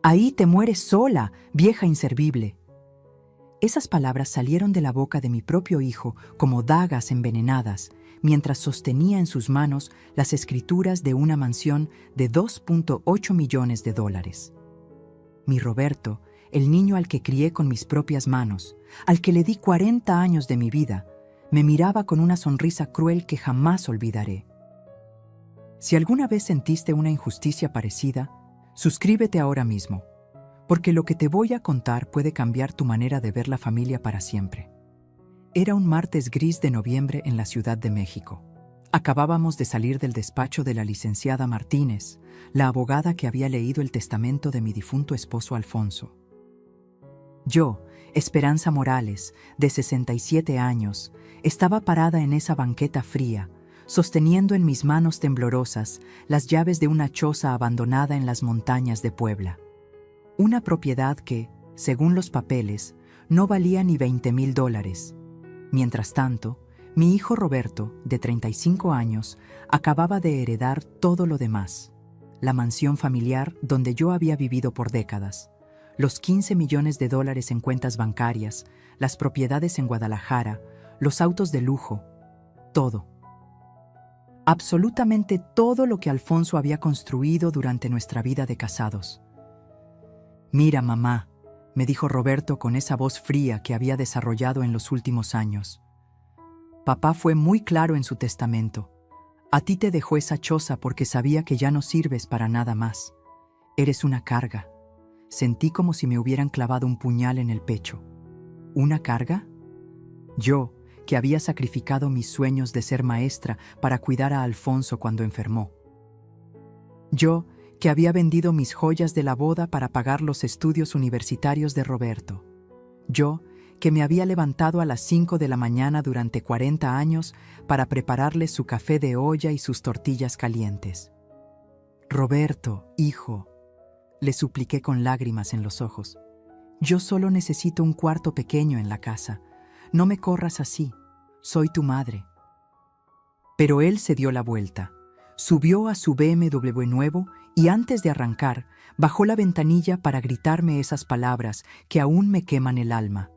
Ahí te mueres sola, vieja inservible. Esas palabras salieron de la boca de mi propio hijo como dagas envenenadas, mientras sostenía en sus manos las escrituras de una mansión de $2.8 millones. Mi Roberto, el niño al que crié con mis propias manos, al que le di 40 años de mi vida, me miraba con una sonrisa cruel que jamás olvidaré. Si alguna vez sentiste una injusticia parecida, suscríbete ahora mismo, porque lo que te voy a contar puede cambiar tu manera de ver la familia para siempre. Era un martes gris de noviembre en la Ciudad de México. Acabábamos de salir del despacho de la licenciada Martínez, la abogada que había leído el testamento de mi difunto esposo Alfonso. Yo, Esperanza Morales, de 67 años, estaba parada en esa banqueta fría, sosteniendo en mis manos temblorosas las llaves de una choza abandonada en las montañas de Puebla. Una propiedad que, según los papeles, no valía ni $20,000. Mientras tanto, mi hijo Roberto, de 35 años, acababa de heredar todo lo demás: la mansión familiar donde yo había vivido por décadas, los $15 millones en cuentas bancarias, las propiedades en Guadalajara, los autos de lujo, todo. Absolutamente todo lo que Alfonso había construido durante nuestra vida de casados. «Mira, mamá», me dijo Roberto con esa voz fría que había desarrollado en los últimos años. «Papá fue muy claro en su testamento. A ti te dejó esa choza porque sabía que ya no sirves para nada más. Eres una carga». Sentí como si me hubieran clavado un puñal en el pecho. ¿Una carga? Yo, que había sacrificado mis sueños de ser maestra para cuidar a Alfonso cuando enfermó. Yo, que había vendido mis joyas de la boda para pagar los estudios universitarios de Roberto. Yo, que me había levantado a las 5 de la mañana durante 40 años para prepararle su café de olla y sus tortillas calientes. «Roberto, hijo», le supliqué con lágrimas en los ojos, «yo solo necesito un cuarto pequeño en la casa. No me corras así. Soy tu madre». Pero él se dio la vuelta, subió a su BMW nuevo y antes de arrancar, bajó la ventanilla para gritarme esas palabras que aún me queman el alma.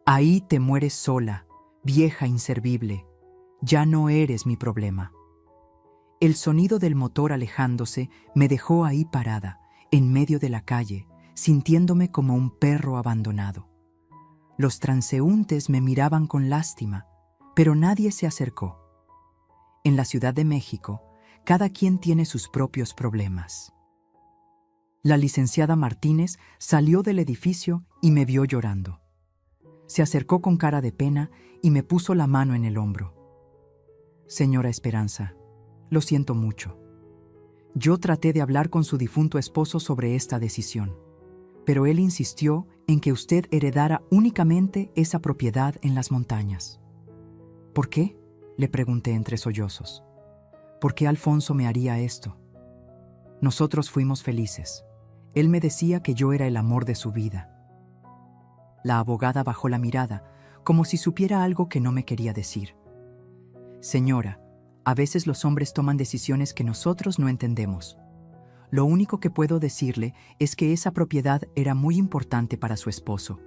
«Ahí te mueres sola, vieja inservible. Ya no eres mi problema». El sonido del motor alejándose me dejó ahí parada, en medio de la calle, sintiéndome como un perro abandonado. Los transeúntes me miraban con lástima, pero nadie se acercó. En la Ciudad de México, cada quien tiene sus propios problemas. La licenciada Martínez salió del edificio y me vio llorando. Se acercó con cara de pena y me puso la mano en el hombro. «Señora Esperanza, lo siento mucho. Yo traté de hablar con su difunto esposo sobre esta decisión, pero él insistió en que usted heredara únicamente esa propiedad en las montañas». «¿Por qué?», le pregunté entre sollozos. «¿Por qué Alfonso me haría esto? Nosotros fuimos felices. Él me decía que yo era el amor de su vida». La abogada bajó la mirada, como si supiera algo que no me quería decir. «Señora, a veces los hombres toman decisiones que nosotros no entendemos. Lo único que puedo decirle es que esa propiedad era muy importante para su esposo.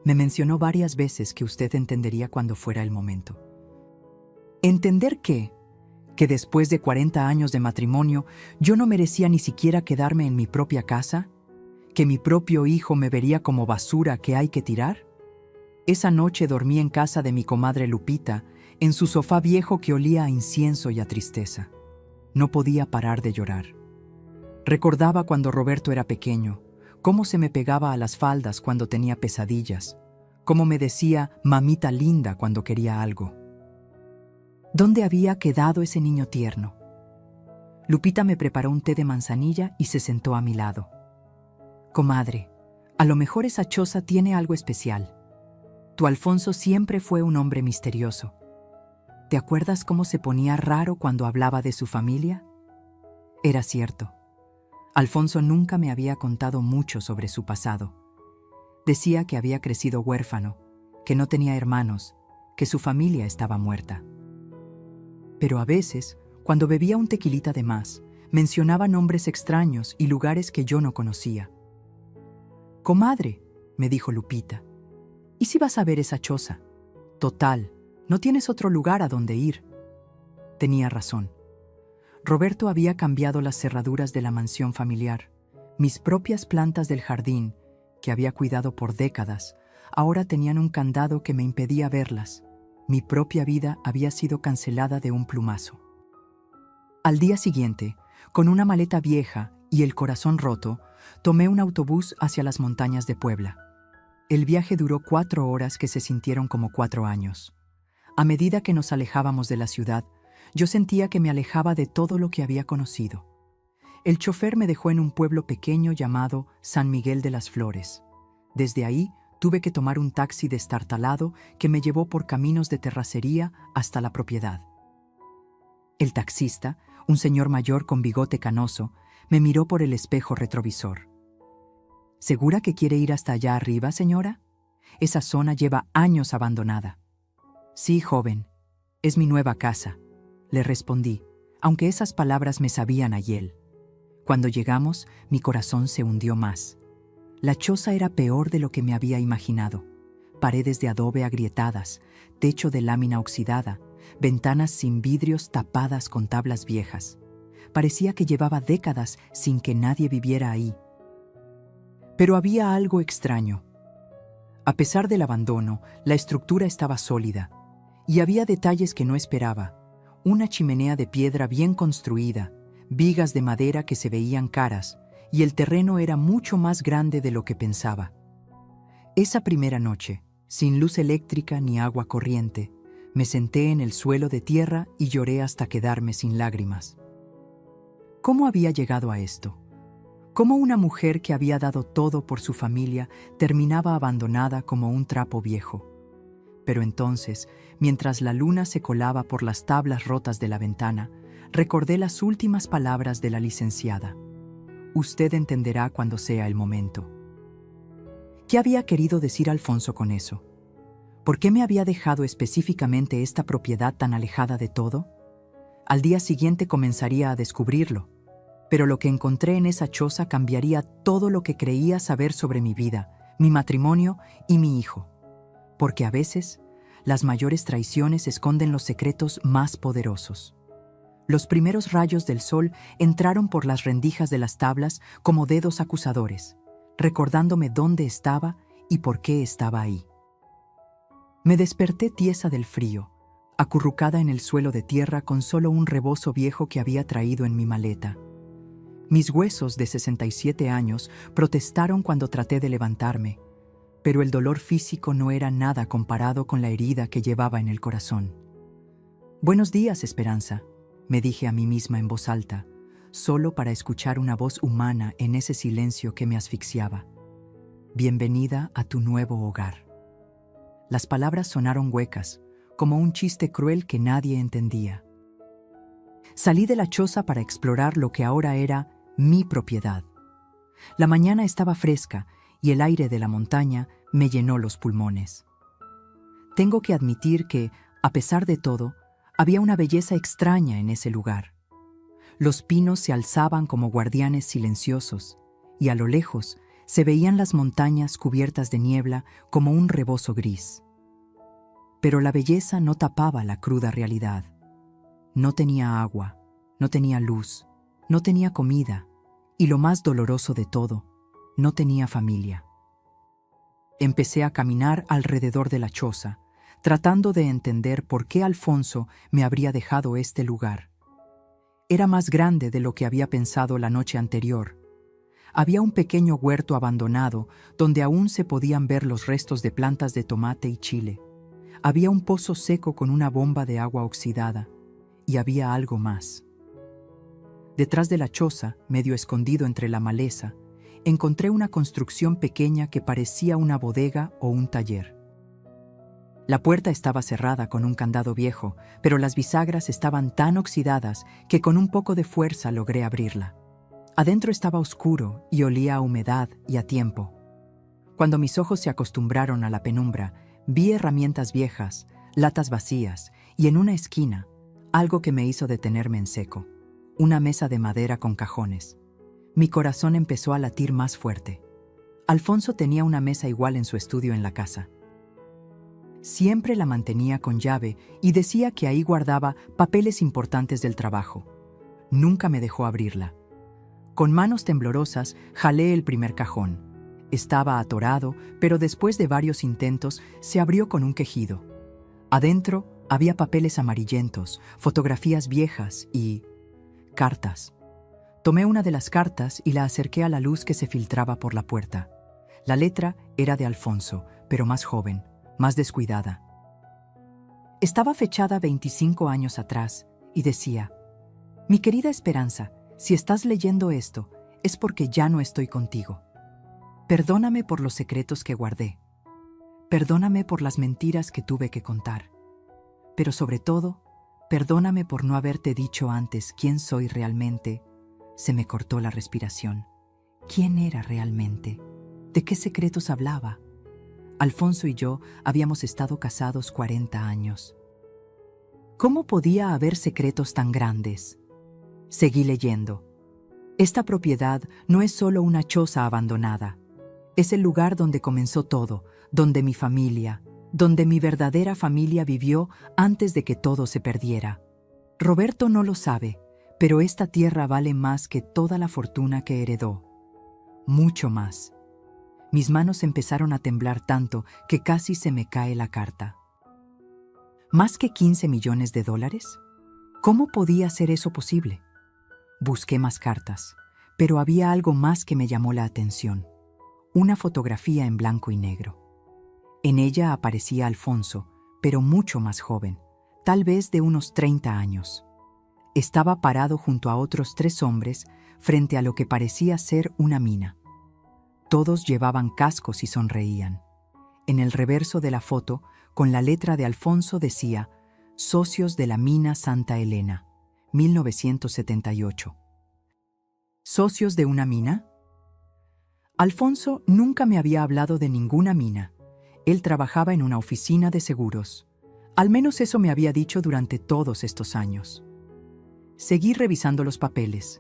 Me mencionó varias veces que usted entendería cuando fuera el momento». ¿Entender qué? ¿Que después de 40 años de matrimonio yo no merecía ni siquiera quedarme en mi propia casa? ¿Que mi propio hijo me vería como basura que hay que tirar? Esa noche dormí en casa de mi comadre Lupita, en su sofá viejo que olía a incienso y a tristeza. No podía parar de llorar. Recordaba cuando Roberto era pequeño, cómo se me pegaba a las faldas cuando tenía pesadillas, cómo me decía «mamita linda» cuando quería algo. ¿Dónde había quedado ese niño tierno? Lupita me preparó un té de manzanilla y se sentó a mi lado. «Comadre, a lo mejor esa choza tiene algo especial. Tu Alfonso siempre fue un hombre misterioso. ¿Te acuerdas cómo se ponía raro cuando hablaba de su familia?». Era cierto. Alfonso nunca me había contado mucho sobre su pasado. Decía que había crecido huérfano, que no tenía hermanos, que su familia estaba muerta. Pero a veces, cuando bebía un tequilita de más, mencionaba nombres extraños y lugares que yo no conocía. Comadre, me dijo Lupita, ¿y si vas a ver esa choza? Total, no tienes otro lugar a donde ir. Tenía razón. Roberto había cambiado las cerraduras de la mansión familiar. Mis propias plantas del jardín, que había cuidado por décadas, ahora tenían un candado que me impedía verlas. Mi propia vida había sido cancelada de un plumazo. Al día siguiente, con una maleta vieja y el corazón roto, tomé un autobús hacia las montañas de Puebla. El viaje duró 4 horas que se sintieron como 4 años. A medida que nos alejábamos de la ciudad, yo sentía que me alejaba de todo lo que había conocido. El chofer me dejó en un pueblo pequeño llamado San Miguel de las Flores. Desde ahí tuve que tomar un taxi destartalado que me llevó por caminos de terracería hasta la propiedad. El taxista, un señor mayor con bigote canoso, me miró por el espejo retrovisor. ¿Segura que quiere ir hasta allá arriba, señora? Esa zona lleva años abandonada. Sí, joven, es mi nueva casa, le respondí, aunque esas palabras me sabían a hiel. Cuando llegamos, mi corazón se hundió más. La choza era peor de lo que me había imaginado. Paredes de adobe agrietadas, techo de lámina oxidada, ventanas sin vidrios tapadas con tablas viejas. Parecía que llevaba décadas sin que nadie viviera ahí. Pero había algo extraño. A pesar del abandono, la estructura estaba sólida, y había detalles que no esperaba. Una chimenea de piedra bien construida, vigas de madera que se veían caras, y el terreno era mucho más grande de lo que pensaba. Esa primera noche, sin luz eléctrica ni agua corriente, me senté en el suelo de tierra y lloré hasta quedarme sin lágrimas. ¿Cómo había llegado a esto? ¿Cómo una mujer que había dado todo por su familia terminaba abandonada como un trapo viejo? Pero entonces, mientras la luna se colaba por las tablas rotas de la ventana, recordé las últimas palabras de la licenciada. Usted entenderá cuando sea el momento. ¿Qué había querido decir Alfonso con eso? ¿Por qué me había dejado específicamente esta propiedad tan alejada de todo? Al día siguiente comenzaría a descubrirlo, pero lo que encontré en esa choza cambiaría todo lo que creía saber sobre mi vida, mi matrimonio y mi hijo. Porque a veces, las mayores traiciones esconden los secretos más poderosos. Los primeros rayos del sol entraron por las rendijas de las tablas como dedos acusadores, recordándome dónde estaba y por qué estaba ahí. Me desperté tiesa del frío, acurrucada en el suelo de tierra con solo un rebozo viejo que había traído en mi maleta. Mis huesos de 67 años protestaron cuando traté de levantarme, pero el dolor físico no era nada comparado con la herida que llevaba en el corazón. «Buenos días, Esperanza», me dije a mí misma en voz alta, solo para escuchar una voz humana en ese silencio que me asfixiaba. «Bienvenida a tu nuevo hogar». Las palabras sonaron huecas, como un chiste cruel que nadie entendía. Salí de la choza para explorar lo que ahora era mi propiedad. La mañana estaba fresca y el aire de la montaña me llenó los pulmones. Tengo que admitir que, a pesar de todo, había una belleza extraña en ese lugar. Los pinos se alzaban como guardianes silenciosos, y a lo lejos se veían las montañas cubiertas de niebla como un rebozo gris. Pero la belleza no tapaba la cruda realidad. No tenía agua, no tenía luz, no tenía comida, y lo más doloroso de todo, no tenía familia. Empecé a caminar alrededor de la choza, tratando de entender por qué Alfonso me habría dejado este lugar. Era más grande de lo que había pensado la noche anterior. Había un pequeño huerto abandonado donde aún se podían ver los restos de plantas de tomate y chile. Había un pozo seco con una bomba de agua oxidada, y había algo más. Detrás de la choza, medio escondido entre la maleza, encontré una construcción pequeña que parecía una bodega o un taller. La puerta estaba cerrada con un candado viejo, pero las bisagras estaban tan oxidadas que con un poco de fuerza logré abrirla. Adentro estaba oscuro y olía a humedad y a tiempo. Cuando mis ojos se acostumbraron a la penumbra, vi herramientas viejas, latas vacías y en una esquina, algo que me hizo detenerme en seco. Una mesa de madera con cajones. Mi corazón empezó a latir más fuerte. Alfonso tenía una mesa igual en su estudio en la casa. Siempre la mantenía con llave y decía que ahí guardaba papeles importantes del trabajo. Nunca me dejó abrirla. Con manos temblorosas jalé el primer cajón. Estaba atorado, pero después de varios intentos se abrió con un quejido. Adentro había papeles amarillentos, fotografías viejas y cartas. Tomé una de las cartas y la acerqué a la luz que se filtraba por la puerta. La letra era de Alfonso, pero más joven, más descuidada. Estaba fechada 25 años atrás y decía: «Mi querida Esperanza, si estás leyendo esto, es porque ya no estoy contigo. Perdóname por los secretos que guardé. Perdóname por las mentiras que tuve que contar. Pero sobre todo, perdóname por no haberte dicho antes quién soy realmente». Se me cortó la respiración. ¿Quién era realmente? ¿De qué secretos hablaba? Alfonso y yo habíamos estado casados 40 años. ¿Cómo podía haber secretos tan grandes? Seguí leyendo. Esta propiedad no es solo una choza abandonada. Es el lugar donde comenzó todo, donde mi familia, donde mi verdadera familia vivió antes de que todo se perdiera. Roberto no lo sabe, pero esta tierra vale más que toda la fortuna que heredó. Mucho más. Mis manos empezaron a temblar tanto que casi se me cae la carta. ¿Más que 15 millones de dólares? ¿Cómo podía ser eso posible? Busqué más cartas, pero había algo más que me llamó la atención. Una fotografía en blanco y negro. En ella aparecía Alfonso, pero mucho más joven, tal vez de unos 30 años. Estaba parado junto a otros 3 hombres frente a lo que parecía ser una mina. Todos llevaban cascos y sonreían. En el reverso de la foto, con la letra de Alfonso decía: «Socios de la mina Santa Elena, 1978». ¿Socios de una mina? Alfonso nunca me había hablado de ninguna mina. Él trabajaba en una oficina de seguros. Al menos eso me había dicho durante todos estos años. Seguí revisando los papeles.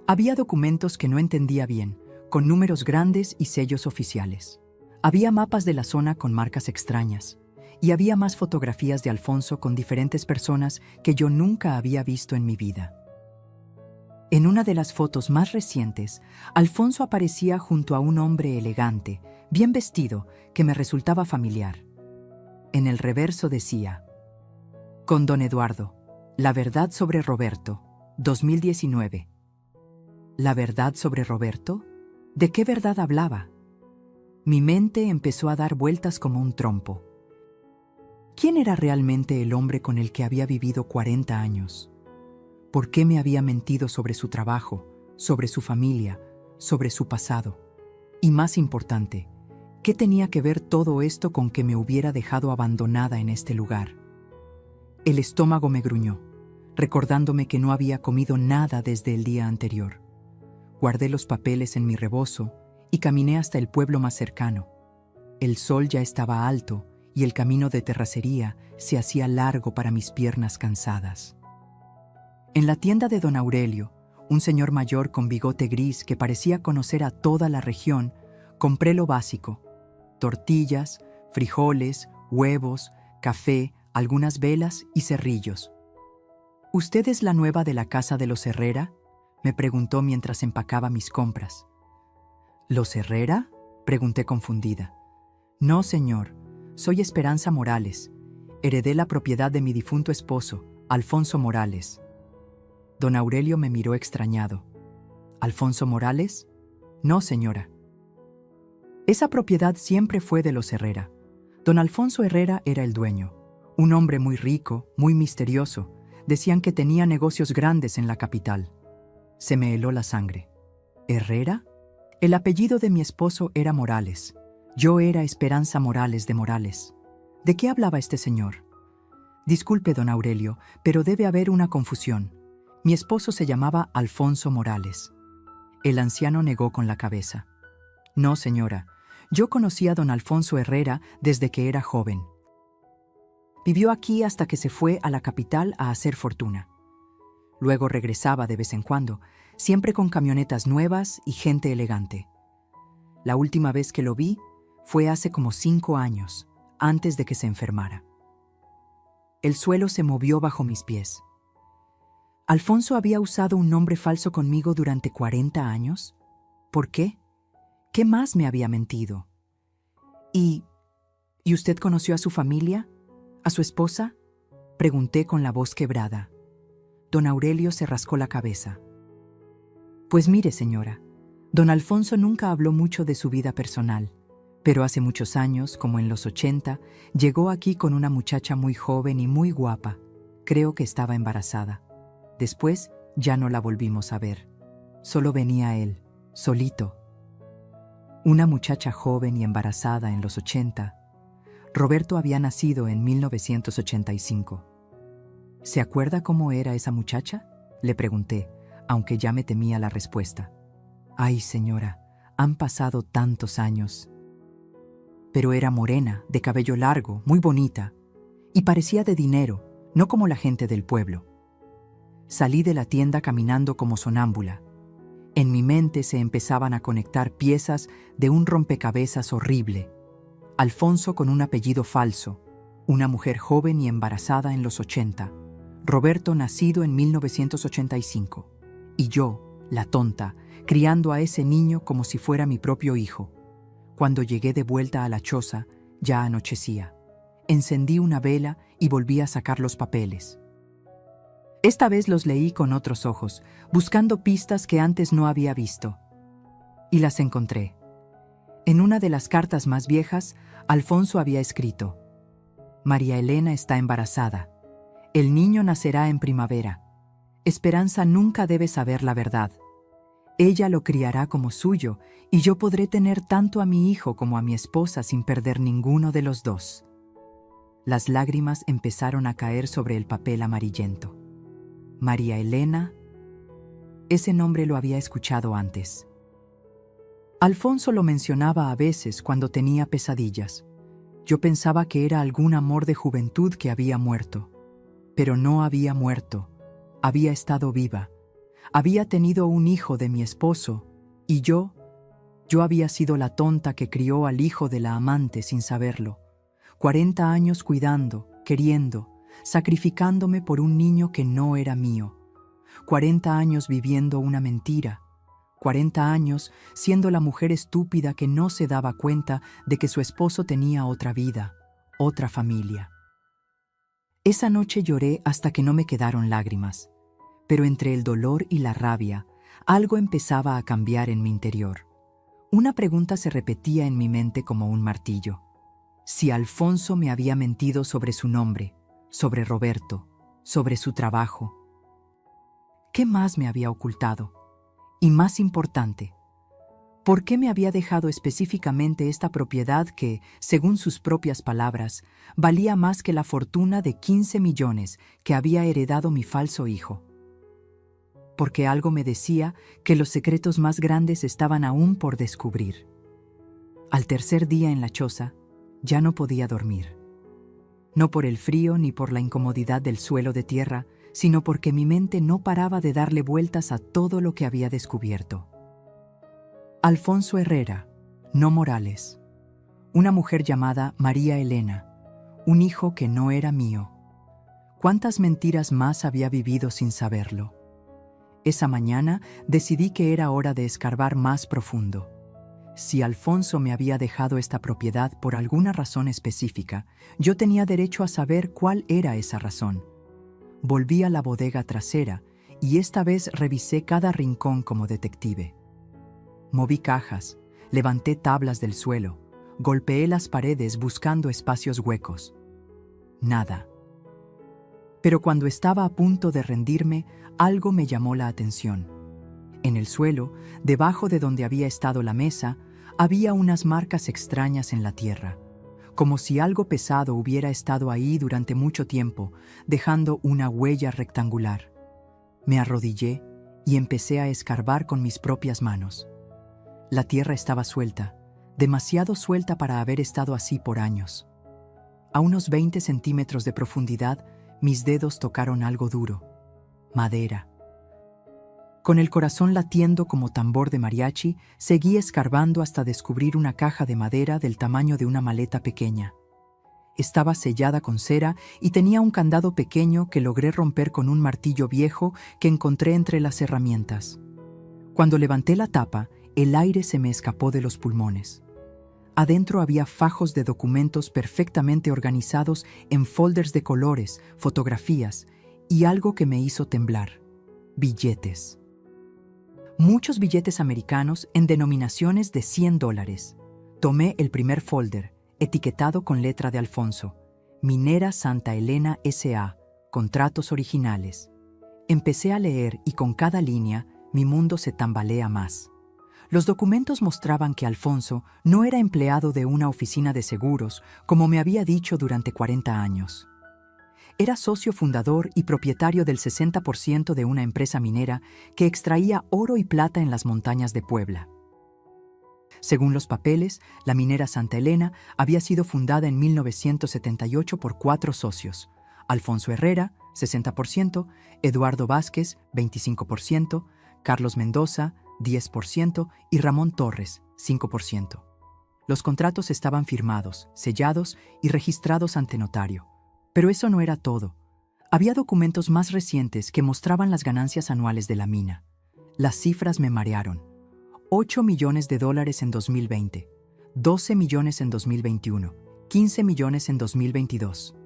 Había documentos que no entendía bien, con números grandes y sellos oficiales. Había mapas de la zona con marcas extrañas. Y había más fotografías de Alfonso con diferentes personas que yo nunca había visto en mi vida. En una de las fotos más recientes, Alfonso aparecía junto a un hombre elegante, bien vestido, que me resultaba familiar. En el reverso decía: «Con don Eduardo, la verdad sobre Roberto, 2019». ¿La verdad sobre Roberto? ¿De qué verdad hablaba? Mi mente empezó a dar vueltas como un trompo. ¿Quién era realmente el hombre con el que había vivido 40 años? ¿Por qué me había mentido sobre su trabajo, sobre su familia, sobre su pasado? Y más importante, ¿qué tenía que ver todo esto con que me hubiera dejado abandonada en este lugar? El estómago me gruñó, recordándome que no había comido nada desde el día anterior. Guardé los papeles en mi rebozo y caminé hasta el pueblo más cercano. El sol ya estaba alto y el camino de terracería se hacía largo para mis piernas cansadas. En la tienda de don Aurelio, un señor mayor con bigote gris que parecía conocer a toda la región, compré lo básico: tortillas, frijoles, huevos, café, algunas velas y cerrillos. ¿Usted es la nueva de la casa de los Herrera?, me preguntó mientras empacaba mis compras. ¿Los Herrera?, pregunté confundida. No, señor, soy Esperanza Morales. Heredé la propiedad de mi difunto esposo, Alfonso Morales. Don Aurelio me miró extrañado. ¿Alfonso Morales? No, señora. Esa propiedad siempre fue de los Herrera. Don Alfonso Herrera era el dueño. Un hombre muy rico, muy misterioso. Decían que tenía negocios grandes en la capital. Se me heló la sangre. ¿Herrera? El apellido de mi esposo era Morales. Yo era Esperanza Morales de Morales. ¿De qué hablaba este señor? Disculpe, don Aurelio, pero debe haber una confusión. Mi esposo se llamaba Alfonso Morales. El anciano negó con la cabeza. No, señora. Yo conocí a don Alfonso Herrera desde que era joven. Vivió aquí hasta que se fue a la capital a hacer fortuna. Luego regresaba de vez en cuando, siempre con camionetas nuevas y gente elegante. La última vez que lo vi fue hace como 5 años, antes de que se enfermara. El suelo se movió bajo mis pies. ¿Alfonso había usado un nombre falso conmigo durante 40 años? ¿Por qué? ¿Qué más me había mentido? ¿Y usted conoció a su familia? ¿A su esposa? Pregunté con la voz quebrada. Don Aurelio se rascó la cabeza. Pues mire, señora, don Alfonso nunca habló mucho de su vida personal, pero hace muchos años, como en los 80, llegó aquí con una muchacha muy joven y muy guapa. Creo que estaba embarazada. Después ya no la volvimos a ver. Solo venía él, solito. Una muchacha joven y embarazada en los 80. Roberto había nacido en 1985. ¿Se acuerda cómo era esa muchacha?, le pregunté, aunque ya me temía la respuesta. Ay, señora, han pasado tantos años. Pero era morena, de cabello largo, muy bonita, y parecía de dinero, no como la gente del pueblo. Salí de la tienda caminando como sonámbula. En mi mente se empezaban a conectar piezas de un rompecabezas horrible. Alfonso con un apellido falso, una mujer joven y embarazada en los 80, Roberto nacido en 1985, y yo, la tonta, criando a ese niño como si fuera mi propio hijo. Cuando llegué de vuelta a la choza, ya anochecía. Encendí una vela y volví a sacar los papeles. Esta vez los leí con otros ojos, buscando pistas que antes no había visto. Y las encontré. En una de las cartas más viejas, Alfonso había escrito: María Elena está embarazada. El niño nacerá en primavera. Esperanza nunca debe saber la verdad. Ella lo criará como suyo, y yo podré tener tanto a mi hijo como a mi esposa sin perder ninguno de los dos. Las lágrimas empezaron a caer sobre el papel amarillento. María Elena. Ese nombre lo había escuchado antes. Alfonso lo mencionaba a veces cuando tenía pesadillas. Yo pensaba que era algún amor de juventud que había muerto. Pero no había muerto. Había estado viva. Había tenido un hijo de mi esposo, y yo había sido la tonta que crió al hijo de la amante sin saberlo. 40 años cuidando, queriendo, sacrificándome por un niño que no era mío. 40 años viviendo una mentira. 40 años siendo la mujer estúpida que no se daba cuenta de que su esposo tenía otra vida, otra familia. Esa noche lloré hasta que no me quedaron lágrimas, pero entre el dolor y la rabia, algo empezaba a cambiar en mi interior. Una pregunta se repetía en mi mente como un martillo. Si Alfonso me había mentido sobre su nombre, sobre Roberto, sobre su trabajo, ¿qué más me había ocultado? Y más importante, ¿por qué me había dejado específicamente esta propiedad que, según sus propias palabras, valía más que la fortuna de 15 millones que había heredado mi falso hijo? Porque algo me decía que los secretos más grandes estaban aún por descubrir. Al tercer día en la choza, ya no podía dormir. No por el frío ni por la incomodidad del suelo de tierra, sino porque mi mente no paraba de darle vueltas a todo lo que había descubierto. Alfonso Herrera, no Morales. Una mujer llamada María Elena. Un hijo que no era mío. ¿Cuántas mentiras más había vivido sin saberlo? Esa mañana decidí que era hora de escarbar más profundo. Si Alfonso me había dejado esta propiedad por alguna razón específica, yo tenía derecho a saber cuál era esa razón. Volví a la bodega trasera y esta vez revisé cada rincón como detective. Moví cajas, levanté tablas del suelo, golpeé las paredes buscando espacios huecos. Nada. Pero cuando estaba a punto de rendirme, algo me llamó la atención. En el suelo, debajo de donde había estado la mesa, había unas marcas extrañas en la tierra, como si algo pesado hubiera estado ahí durante mucho tiempo, dejando una huella rectangular. Me arrodillé y empecé a escarbar con mis propias manos. La tierra estaba suelta, demasiado suelta para haber estado así por años. A unos 20 centímetros de profundidad, mis dedos tocaron algo duro. Madera. Con el corazón latiendo como tambor de mariachi, seguí escarbando hasta descubrir una caja de madera del tamaño de una maleta pequeña. Estaba sellada con cera y tenía un candado pequeño que logré romper con un martillo viejo que encontré entre las herramientas. Cuando levanté la tapa, el aire se me escapó de los pulmones. Adentro había fajos de documentos perfectamente organizados en folders de colores, fotografías y algo que me hizo temblar: billetes. Muchos billetes americanos en denominaciones de $100. Tomé el primer folder, etiquetado con letra de Alfonso: Minera Santa Elena S.A., contratos originales. Empecé a leer y con cada línea mi mundo se tambalea más. Los documentos mostraban que Alfonso no era empleado de una oficina de seguros, como me había dicho durante 40 años. Era socio fundador y propietario del 60% de una empresa minera que extraía oro y plata en las montañas de Puebla. Según los papeles, la minera Santa Elena había sido fundada en 1978 por 4 socios: Alfonso Herrera, 60%, Eduardo Vázquez, 25%, Carlos Mendoza, 10% y Ramón Torres, 5%. Los contratos estaban firmados, sellados y registrados ante notario. Pero eso no era todo. Había documentos más recientes que mostraban las ganancias anuales de la mina. Las cifras me marearon: $8 millones en 2020, 12 millones en 2021, 15 millones en 2022.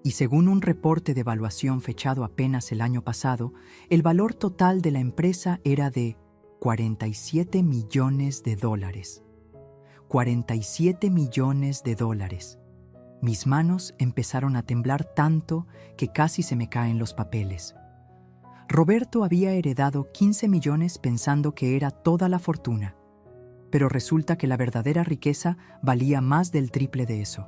Y según un reporte de evaluación fechado apenas el año pasado, el valor total de la empresa era de $47 millones. $47 millones. Mis manos empezaron a temblar tanto que casi se me caen los papeles. Roberto había heredado 15 millones pensando que era toda la fortuna, pero resulta que la verdadera riqueza valía más del triple de eso.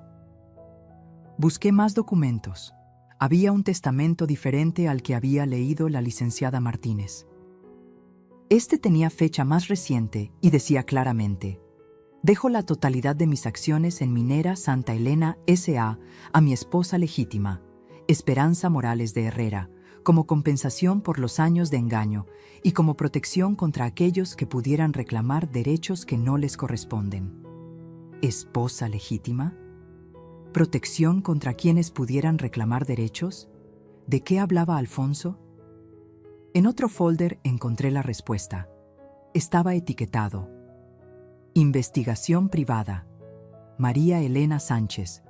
Busqué más documentos. Había un testamento diferente al que había leído la licenciada Martínez. Este tenía fecha más reciente y decía claramente: dejo la totalidad de mis acciones en Minera Santa Elena S.A. a mi esposa legítima, Esperanza Morales de Herrera, como compensación por los años de engaño y como protección contra aquellos que pudieran reclamar derechos que no les corresponden. ¿Esposa legítima? ¿Protección contra quienes pudieran reclamar derechos? ¿De qué hablaba Alfonso? En otro folder encontré la respuesta. Estaba etiquetado: Investigación privada, María Elena Sánchez.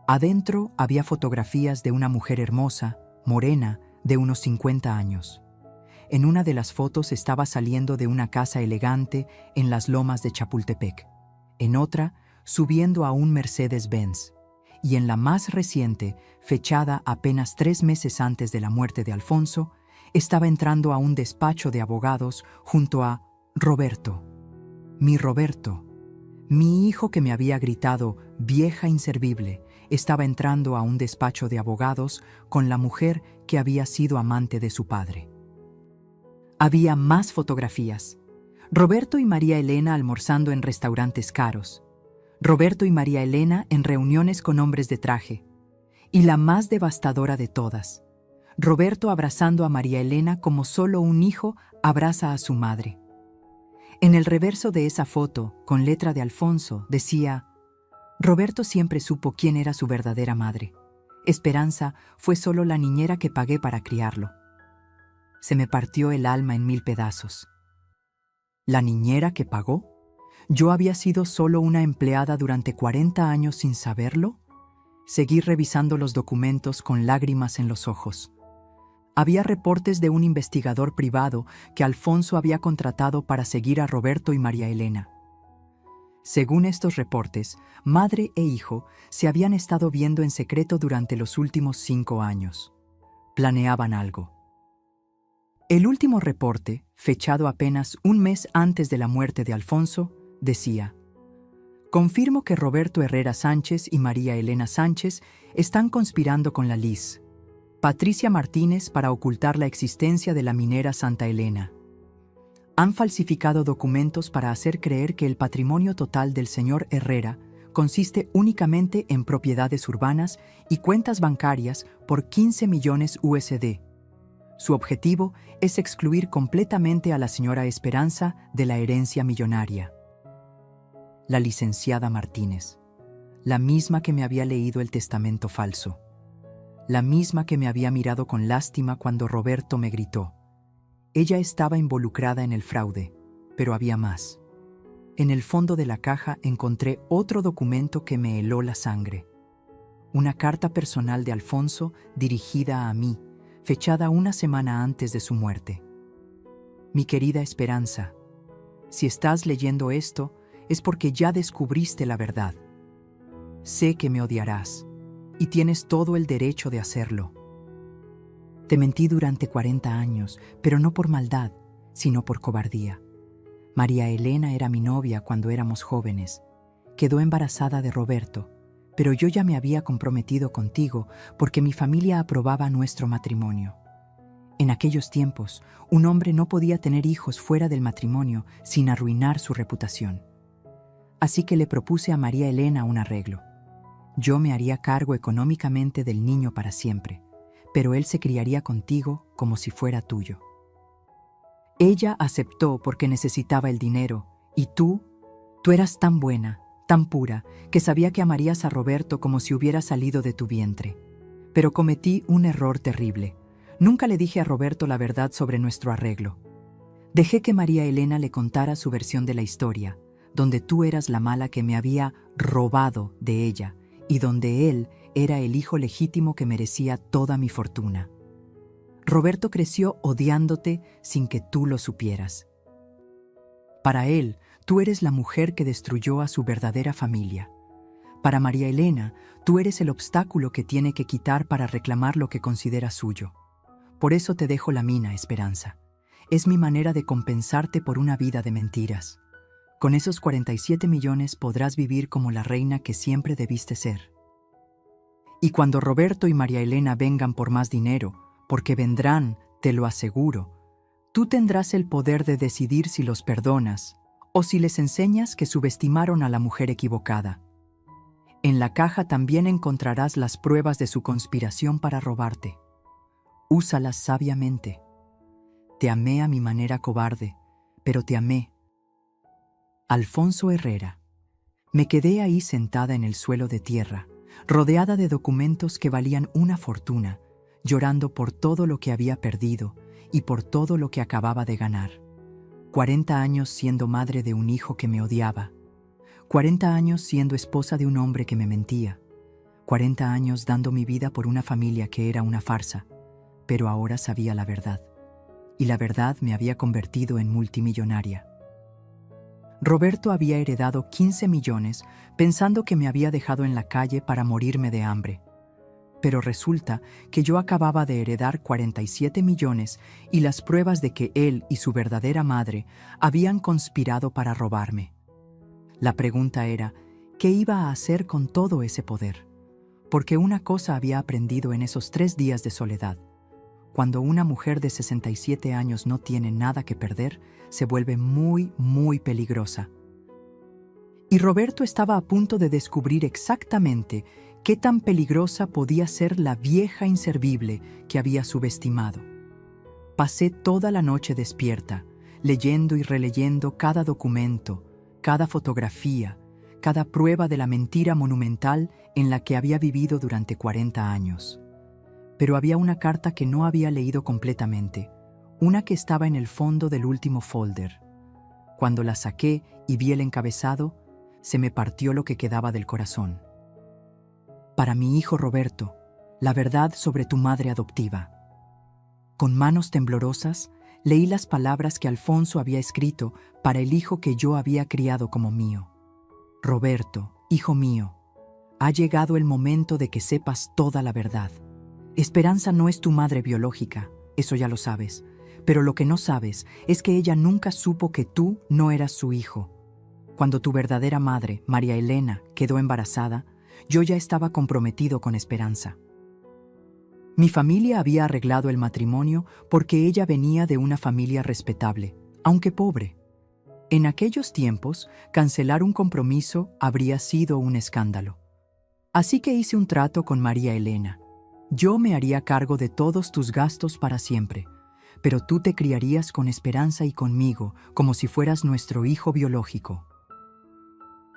Adentro había fotografías de una mujer hermosa, morena, de unos 50 años. En una de las fotos estaba saliendo de una casa elegante en las lomas de Chapultepec. En otra, subiendo a un Mercedes-Benz. Y en la más reciente, fechada apenas 3 meses antes de la muerte de Alfonso, estaba entrando a un despacho de abogados junto a Roberto. Mi Roberto, mi hijo que me había gritado vieja inservible, estaba entrando a un despacho de abogados con la mujer que había sido amante de su padre. Había más fotografías. Roberto y María Elena almorzando en restaurantes caros. Roberto y María Elena en reuniones con hombres de traje. Y la más devastadora de todas: Roberto abrazando a María Elena como solo un hijo abraza a su madre. En el reverso de esa foto, con letra de Alfonso, decía: Roberto siempre supo quién era su verdadera madre. Esperanza fue solo la niñera que pagué para criarlo. Se me partió el alma en 1000 pedazos. ¿La niñera que pagó? ¿Yo había sido solo una empleada durante 40 años sin saberlo? Seguí revisando los documentos con lágrimas en los ojos. Había reportes de un investigador privado que Alfonso había contratado para seguir a Roberto y María Elena. Según estos reportes, madre e hijo se habían estado viendo en secreto durante los últimos 5 años. Planeaban algo. El último reporte, fechado apenas un mes antes de la muerte de Alfonso, decía: confirmo que Roberto Herrera Sánchez y María Elena Sánchez están conspirando con la Lic. Patricia Martínez para ocultar la existencia de la minera Santa Elena. Han falsificado documentos para hacer creer que el patrimonio total del señor Herrera consiste únicamente en propiedades urbanas y cuentas bancarias por 15 millones USD. Su objetivo es excluir completamente a la señora Esperanza de la herencia millonaria. La licenciada Martínez, la misma que me había leído el testamento falso, la misma que me había mirado con lástima cuando Roberto me gritó. Ella estaba involucrada en el fraude, pero había más. En el fondo de la caja encontré otro documento que me heló la sangre. Una carta personal de Alfonso dirigida a mí, fechada una semana antes de su muerte. Mi querida Esperanza, si estás leyendo esto, es porque ya descubriste la verdad. Sé que me odiarás, y tienes todo el derecho de hacerlo. Te mentí durante 40 años, pero no por maldad, sino por cobardía. María Elena era mi novia cuando éramos jóvenes. Quedó embarazada de Roberto, pero yo ya me había comprometido contigo porque mi familia aprobaba nuestro matrimonio. En aquellos tiempos, un hombre no podía tener hijos fuera del matrimonio sin arruinar su reputación. Así que le propuse a María Elena un arreglo. Yo me haría cargo económicamente del niño para siempre, pero él se criaría contigo como si fuera tuyo. Ella aceptó porque necesitaba el dinero, y tú eras tan buena, tan pura, que sabía que amarías a Roberto como si hubiera salido de tu vientre. Pero cometí un error terrible. Nunca le dije a Roberto la verdad sobre nuestro arreglo. Dejé que María Elena le contara su versión de la historia, donde tú eras la mala que me había robado de ella, y donde él era el hijo legítimo que merecía toda mi fortuna. Roberto creció odiándote sin que tú lo supieras. Para él, tú eres la mujer que destruyó a su verdadera familia. Para María Elena, tú eres el obstáculo que tiene que quitar para reclamar lo que considera suyo. Por eso te dejo la mina, Esperanza. Es mi manera de compensarte por una vida de mentiras. Con esos 47 millones podrás vivir como la reina que siempre debiste ser. Y cuando Roberto y María Elena vengan por más dinero, porque vendrán, te lo aseguro, tú tendrás el poder de decidir si los perdonas o si les enseñas que subestimaron a la mujer equivocada. En la caja también encontrarás las pruebas de su conspiración para robarte. Úsalas sabiamente. Te amé a mi manera cobarde, pero te amé. Alfonso Herrera. Me quedé ahí sentada en el suelo de tierra, rodeada de documentos que valían una fortuna, llorando por todo lo que había perdido y por todo lo que acababa de ganar. 40 años siendo madre de un hijo que me odiaba. 40 años siendo esposa de un hombre que me mentía. 40 años dando mi vida por una familia que era una farsa. Pero ahora sabía la verdad. Y la verdad me había convertido en multimillonaria. Roberto había heredado 15 millones pensando que me había dejado en la calle para morirme de hambre. Pero resulta que yo acababa de heredar 47 millones y las pruebas de que él y su verdadera madre habían conspirado para robarme. La pregunta era, ¿qué iba a hacer con todo ese poder? Porque una cosa había aprendido en esos 3 días de soledad. Cuando una mujer de 67 años no tiene nada que perder, se vuelve muy, muy peligrosa. Y Roberto estaba a punto de descubrir exactamente qué tan peligrosa podía ser la vieja inservible que había subestimado. Pasé toda la noche despierta, leyendo y releyendo cada documento, cada fotografía, cada prueba de la mentira monumental en la que había vivido durante 40 años. Pero había una carta que no había leído completamente, una que estaba en el fondo del último folder. Cuando la saqué y vi el encabezado, se me partió lo que quedaba del corazón. Para mi hijo Roberto, la verdad sobre tu madre adoptiva. Con manos temblorosas, leí las palabras que Alfonso había escrito para el hijo que yo había criado como mío. Roberto, hijo mío, ha llegado el momento de que sepas toda la verdad. Esperanza no es tu madre biológica, eso ya lo sabes, pero lo que no sabes es que ella nunca supo que tú no eras su hijo. Cuando tu verdadera madre, María Elena, quedó embarazada, yo ya estaba comprometido con Esperanza. Mi familia había arreglado el matrimonio porque ella venía de una familia respetable, aunque pobre. En aquellos tiempos, cancelar un compromiso habría sido un escándalo. Así que hice un trato con María Elena. Yo me haría cargo de todos tus gastos para siempre, pero tú te criarías con Esperanza y conmigo, como si fueras nuestro hijo biológico.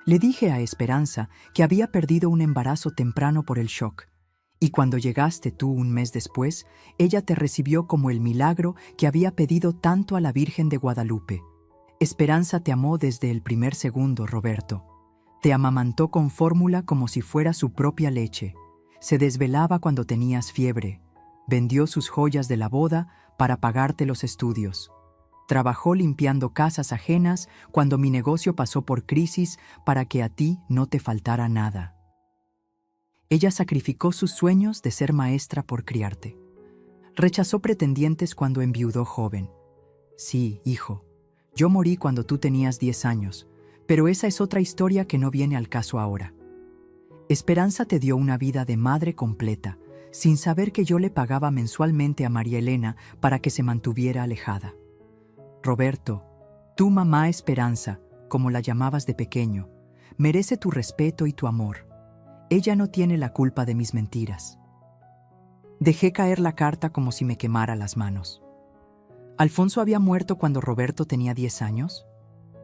Le dije a Esperanza que había perdido un embarazo temprano por el shock, y cuando llegaste tú un mes después, ella te recibió como el milagro que había pedido tanto a la Virgen de Guadalupe. Esperanza te amó desde el primer segundo, Roberto. Te amamantó con fórmula como si fuera su propia leche. Se desvelaba cuando tenías fiebre. Vendió sus joyas de la boda para pagarte los estudios. Trabajó limpiando casas ajenas cuando mi negocio pasó por crisis para que a ti no te faltara nada. Ella sacrificó sus sueños de ser maestra por criarte. Rechazó pretendientes cuando enviudó joven. Sí, hijo, yo morí cuando tú tenías 10 años, pero esa es otra historia que no viene al caso ahora. Esperanza te dio una vida de madre completa, sin saber que yo le pagaba mensualmente a María Elena para que se mantuviera alejada. Roberto, tu mamá Esperanza, como la llamabas de pequeño, merece tu respeto y tu amor. Ella no tiene la culpa de mis mentiras. Dejé caer la carta como si me quemara las manos. ¿Alfonso había muerto cuando Roberto tenía 10 años?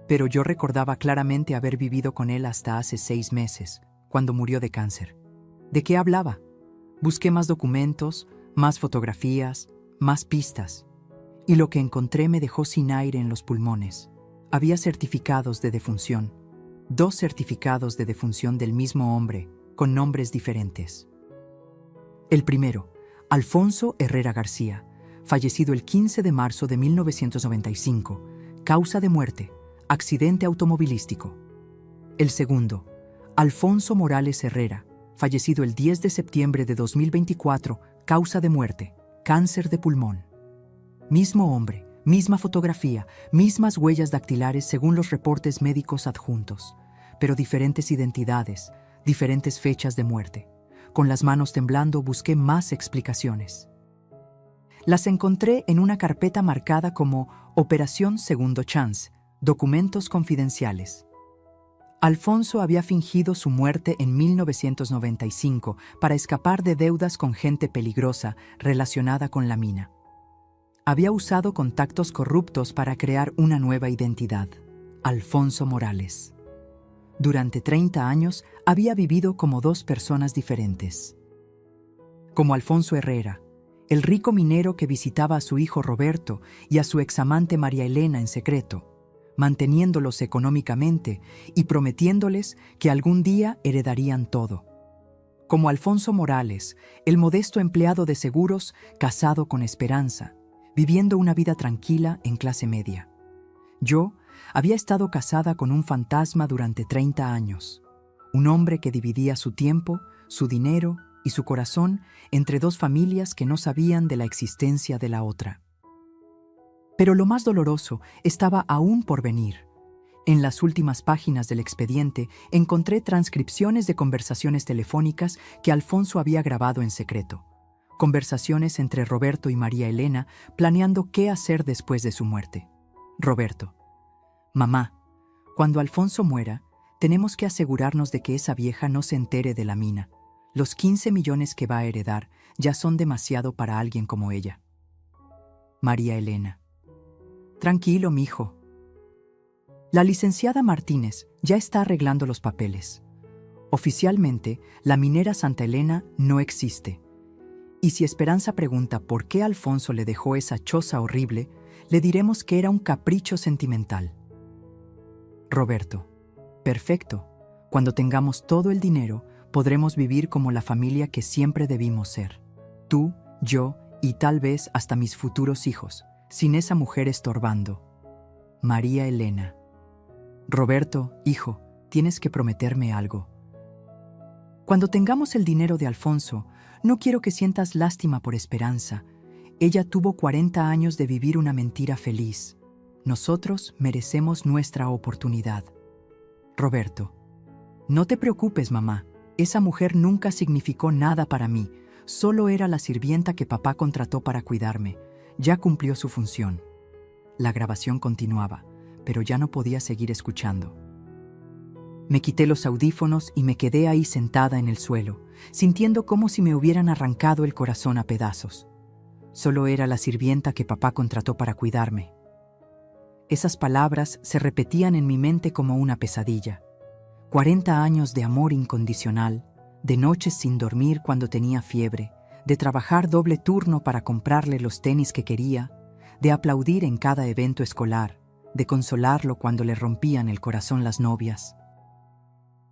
Pero yo recordaba claramente haber vivido con él hasta hace 6 meses, cuando murió de cáncer. ¿De qué hablaba? Busqué más documentos, más fotografías, más pistas. Y lo que encontré me dejó sin aire en los pulmones. Había certificados de defunción. 2 certificados de defunción del mismo hombre, con nombres diferentes. El primero, Alfonso Herrera García, fallecido el 15 de marzo de 1995, causa de muerte, accidente automovilístico. El segundo, Alfonso Morales Herrera, fallecido el 10 de septiembre de 2024, causa de muerte, cáncer de pulmón. Mismo hombre, misma fotografía, mismas huellas dactilares según los reportes médicos adjuntos, pero diferentes identidades, diferentes fechas de muerte. Con las manos temblando busqué más explicaciones. Las encontré en una carpeta marcada como Operación Segundo Chance, documentos confidenciales. Alfonso había fingido su muerte en 1995 para escapar de deudas con gente peligrosa relacionada con la mina. Había usado contactos corruptos para crear una nueva identidad, Alfonso Morales. Durante 30 años había vivido como 2 personas diferentes. Como Alfonso Herrera, el rico minero que visitaba a su hijo Roberto y a su examante María Elena en secreto, manteniéndolos económicamente y prometiéndoles que algún día heredarían todo. Como Alfonso Morales, el modesto empleado de seguros casado con Esperanza, viviendo una vida tranquila en clase media. Yo había estado casada con un fantasma durante 30 años, un hombre que dividía su tiempo, su dinero y su corazón entre 2 familias que no sabían de la existencia de la otra. Pero lo más doloroso estaba aún por venir. En las últimas páginas del expediente encontré transcripciones de conversaciones telefónicas que Alfonso había grabado en secreto. Conversaciones entre Roberto y María Elena planeando qué hacer después de su muerte. Roberto: mamá, cuando Alfonso muera, tenemos que asegurarnos de que esa vieja no se entere de la mina. Los 15 millones que va a heredar ya son demasiado para alguien como ella. María Elena: tranquilo, mijo. La licenciada Martínez ya está arreglando los papeles. Oficialmente, la minera Santa Elena no existe. Y si Esperanza pregunta por qué Alfonso le dejó esa choza horrible, le diremos que era un capricho sentimental. Roberto: perfecto. Cuando tengamos todo el dinero, podremos vivir como la familia que siempre debimos ser. Tú, yo y tal vez hasta mis futuros hijos, sin esa mujer estorbando. María Elena: Roberto, hijo, tienes que prometerme algo. Cuando tengamos el dinero de Alfonso, no quiero que sientas lástima por Esperanza. Ella tuvo 40 años de vivir una mentira feliz. Nosotros merecemos nuestra oportunidad. Roberto: no te preocupes, mamá. Esa mujer nunca significó nada para mí. Solo era la sirvienta que papá contrató para cuidarme. Ya cumplió su función. La grabación continuaba, pero ya no podía seguir escuchando. Me quité los audífonos y me quedé ahí sentada en el suelo, sintiendo como si me hubieran arrancado el corazón a pedazos. Solo era la sirvienta que papá contrató para cuidarme. Esas palabras se repetían en mi mente como una pesadilla. 40 años de amor incondicional, de noches sin dormir cuando tenía fiebre, de trabajar doble turno para comprarle los tenis que quería, de aplaudir en cada evento escolar, de consolarlo cuando le rompían el corazón las novias.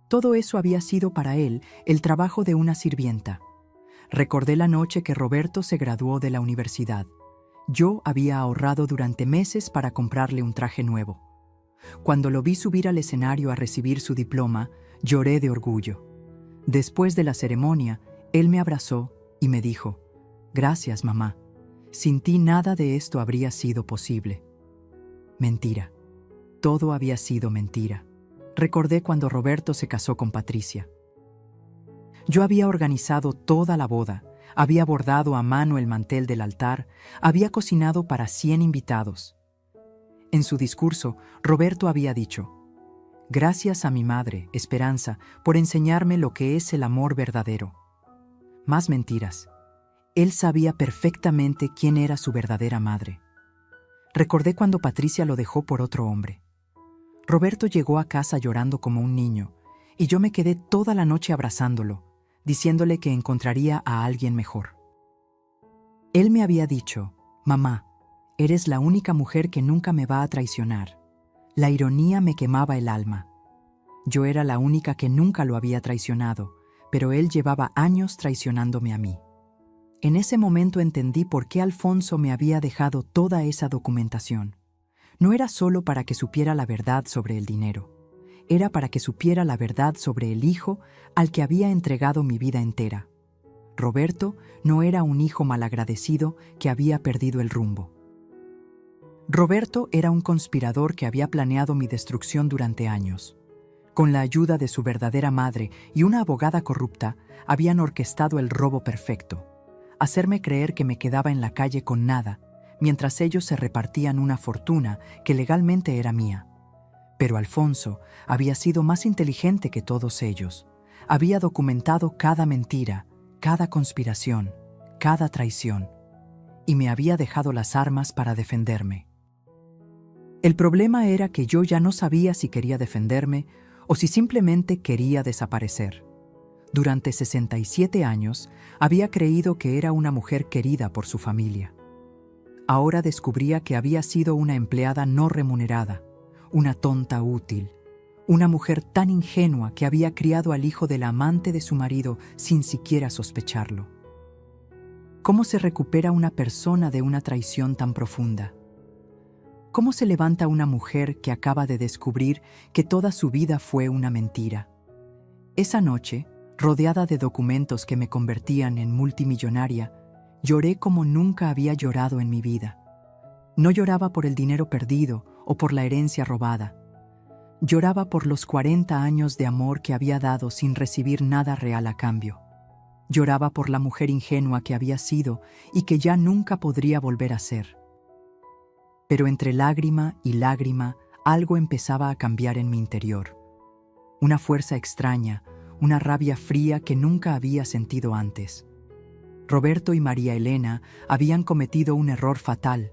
Todo eso había sido para él el trabajo de una sirvienta. Recordé la noche que Roberto se graduó de la universidad. Yo había ahorrado durante meses para comprarle un traje nuevo. Cuando lo vi subir al escenario a recibir su diploma, lloré de orgullo. Después de la ceremonia, él me abrazó y me dijo: «Gracias, mamá. Sin ti nada de esto habría sido posible». Mentira. Todo había sido mentira. Recordé cuando Roberto se casó con Patricia. Yo había organizado toda la boda, había bordado a mano el mantel del altar, había cocinado para 100 invitados. En su discurso, Roberto había dicho: «Gracias a mi madre, Esperanza, por enseñarme lo que es el amor verdadero». Más mentiras. Él sabía perfectamente quién era su verdadera madre. Recordé cuando Patricia lo dejó por otro hombre. Roberto llegó a casa llorando como un niño, y yo me quedé toda la noche abrazándolo, diciéndole que encontraría a alguien mejor. Él me había dicho: «Mamá, eres la única mujer que nunca me va a traicionar». La ironía me quemaba el alma. Yo era la única que nunca lo había traicionado, pero él llevaba años traicionándome a mí. En ese momento entendí por qué Alfonso me había dejado toda esa documentación. No era solo para que supiera la verdad sobre el dinero. Era para que supiera la verdad sobre el hijo al que había entregado mi vida entera. Roberto no era un hijo malagradecido que había perdido el rumbo. Roberto era un conspirador que había planeado mi destrucción durante años. Con la ayuda de su verdadera madre y una abogada corrupta, habían orquestado el robo perfecto: hacerme creer que me quedaba en la calle con nada, mientras ellos se repartían una fortuna que legalmente era mía. Pero Alfonso había sido más inteligente que todos ellos. Había documentado cada mentira, cada conspiración, cada traición, y me había dejado las armas para defenderme. El problema era que yo ya no sabía si quería defenderme o si simplemente quería desaparecer. Durante 67 años había creído que era una mujer querida por su familia. Ahora descubría que había sido una empleada no remunerada, una tonta útil, una mujer tan ingenua que había criado al hijo del amante de su marido sin siquiera sospecharlo. ¿Cómo se recupera una persona de una traición tan profunda? ¿Cómo se levanta una mujer que acaba de descubrir que toda su vida fue una mentira? Esa noche, rodeada de documentos que me convertían en multimillonaria, lloré como nunca había llorado en mi vida. No lloraba por el dinero perdido o por la herencia robada. Lloraba por los 40 años de amor que había dado sin recibir nada real a cambio. Lloraba por la mujer ingenua que había sido y que ya nunca podría volver a ser. Pero entre lágrima y lágrima, algo empezaba a cambiar en mi interior. Una fuerza extraña, una rabia fría que nunca había sentido antes. Roberto y María Elena habían cometido un error fatal.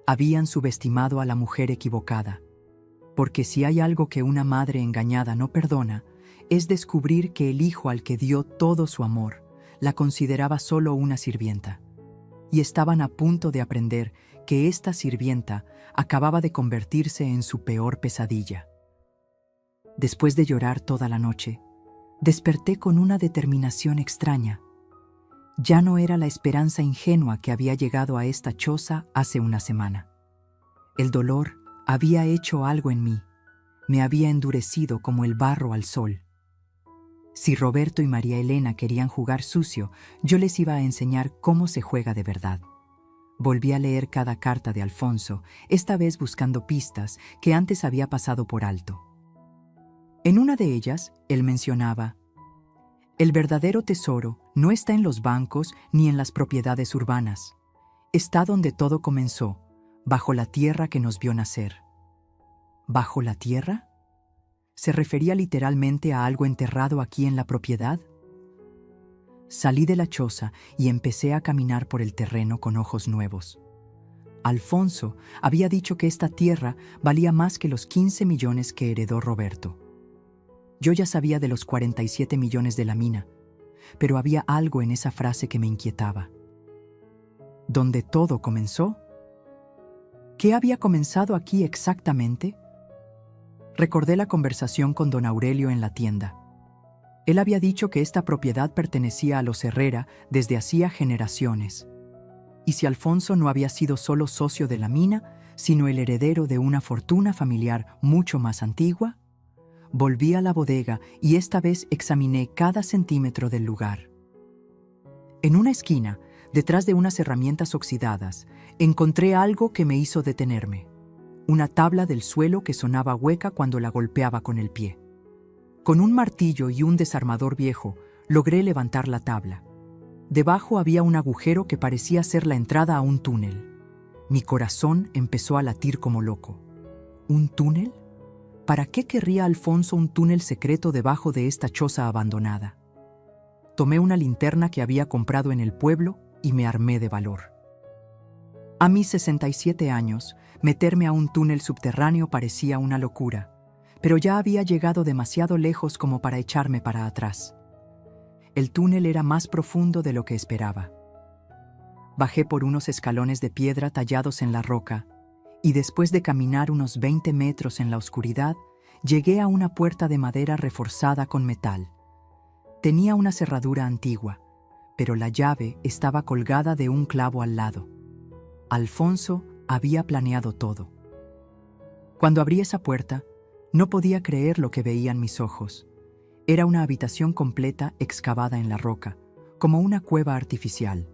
Habían subestimado a la mujer equivocada. Porque si hay algo que una madre engañada no perdona, es descubrir que el hijo al que dio todo su amor la consideraba solo una sirvienta. Y estaban a punto de aprender que esta sirvienta acababa de convertirse en su peor pesadilla. Después de llorar toda la noche, desperté con una determinación extraña. Ya no era la esperanza ingenua que había llegado a esta choza hace una semana. El dolor había hecho algo en mí, me había endurecido como el barro al sol. Si Roberto y María Elena querían jugar sucio, yo les iba a enseñar cómo se juega de verdad. Volví a leer cada carta de Alfonso, esta vez buscando pistas que antes había pasado por alto. En una de ellas, él mencionaba: «El verdadero tesoro no está en los bancos ni en las propiedades urbanas. Está donde todo comenzó, bajo la tierra que nos vio nacer». ¿Bajo la tierra? ¿Se refería literalmente a algo enterrado aquí en la propiedad? Salí de la choza y empecé a caminar por el terreno con ojos nuevos. Alfonso había dicho que esta tierra valía más que los 15 millones que heredó Roberto. Yo ya sabía de los 47 millones de la mina, pero había algo en esa frase que me inquietaba. ¿Dónde todo comenzó? ¿Qué había comenzado aquí exactamente? Recordé la conversación con don Aurelio en la tienda. Él había dicho que esta propiedad pertenecía a los Herrera desde hacía generaciones. Y si Alfonso no había sido solo socio de la mina, sino el heredero de una fortuna familiar mucho más antigua, volví a la bodega y esta vez examiné cada centímetro del lugar. En una esquina, detrás de unas herramientas oxidadas, encontré algo que me hizo detenerme. Una tabla del suelo que sonaba hueca cuando la golpeaba con el pie. Con un martillo y un desarmador viejo, logré levantar la tabla. Debajo había un agujero que parecía ser la entrada a un túnel. Mi corazón empezó a latir como loco. ¿Un túnel? ¿Para qué querría Alfonso un túnel secreto debajo de esta choza abandonada? Tomé una linterna que había comprado en el pueblo y me armé de valor. A mis 67 años, meterme a un túnel subterráneo parecía una locura, pero ya había llegado demasiado lejos como para echarme para atrás. El túnel era más profundo de lo que esperaba. Bajé por unos escalones de piedra tallados en la roca, y después de caminar unos 20 metros en la oscuridad, llegué a una puerta de madera reforzada con metal. Tenía una cerradura antigua, pero la llave estaba colgada de un clavo al lado. Alfonso había planeado todo. Cuando abrí esa puerta, no podía creer lo que veían mis ojos. Era una habitación completa excavada en la roca, como una cueva artificial.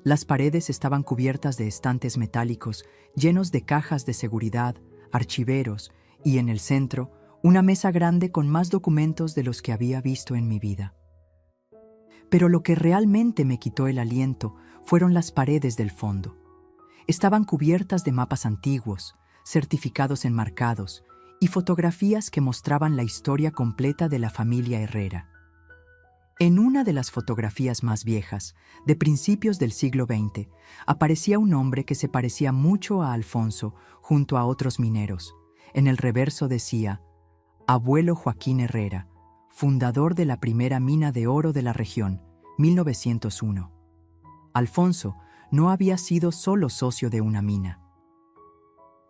Las paredes estaban cubiertas de estantes metálicos llenos de cajas de seguridad, archiveros y, en el centro, una mesa grande con más documentos de los que había visto en mi vida. Pero lo que realmente me quitó el aliento fueron las paredes del fondo. Estaban cubiertas de mapas antiguos, certificados enmarcados y fotografías que mostraban la historia completa de la familia Herrera. En una de las fotografías más viejas, de principios del siglo XX, aparecía un hombre que se parecía mucho a Alfonso junto a otros mineros. En el reverso decía: Abuelo Joaquín Herrera, fundador de la primera mina de oro de la región, 1901. Alfonso no había sido solo socio de una mina.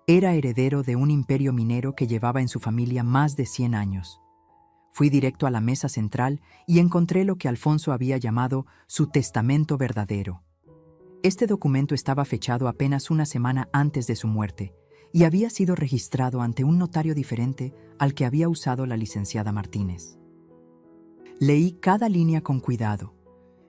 Era heredero de un imperio minero que llevaba en su familia más de 100 años. Fui directo a la mesa central y encontré lo que Alfonso había llamado su testamento verdadero. Este documento estaba fechado apenas una semana antes de su muerte y había sido registrado ante un notario diferente al que había usado la licenciada Martínez. Leí cada línea con cuidado.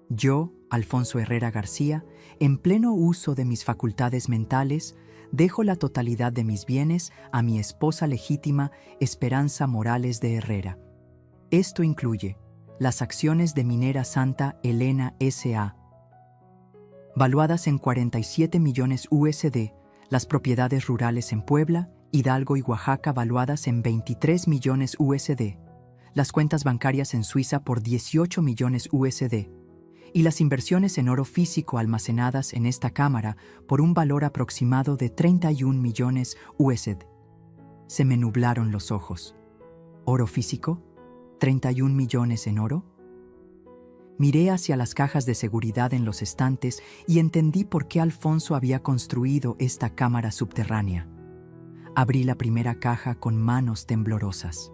Yo, Alfonso Herrera García, en pleno uso de mis facultades mentales, dejo la totalidad de mis bienes a mi esposa legítima, Esperanza Morales de Herrera. Esto incluye las acciones de Minera Santa Elena S.A., valuadas en 47 millones USD, las propiedades rurales en Puebla, Hidalgo y Oaxaca valuadas en 23 millones USD, las cuentas bancarias en Suiza por 18 millones USD, y las inversiones en oro físico almacenadas en esta cámara por un valor aproximado de 31 millones USD. Se me nublaron los ojos. ¿Oro físico? ¿31 millones en oro? Miré hacia las cajas de seguridad en los estantes y entendí por qué Alfonso había construido esta cámara subterránea. Abrí la primera caja con manos temblorosas.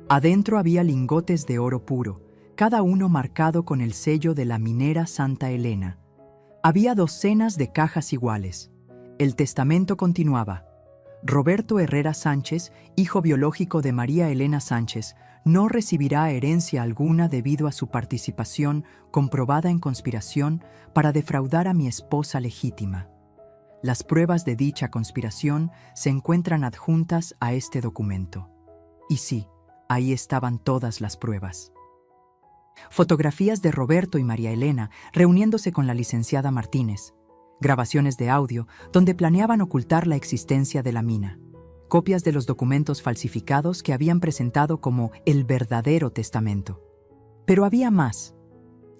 Adentro había lingotes de oro puro, cada uno marcado con el sello de la minera Santa Elena. Había docenas de cajas iguales. El testamento continuaba: Roberto Herrera Sánchez, hijo biológico de María Elena Sánchez, no recibirá herencia alguna debido a su participación comprobada en conspiración para defraudar a mi esposa legítima. Las pruebas de dicha conspiración se encuentran adjuntas a este documento. Y sí, ahí estaban todas las pruebas. Fotografías de Roberto y María Elena reuniéndose con la licenciada Martínez. Grabaciones de audio donde planeaban ocultar la existencia de la mina. copias de los documentos falsificados que habían presentado como el verdadero testamento. Pero había más.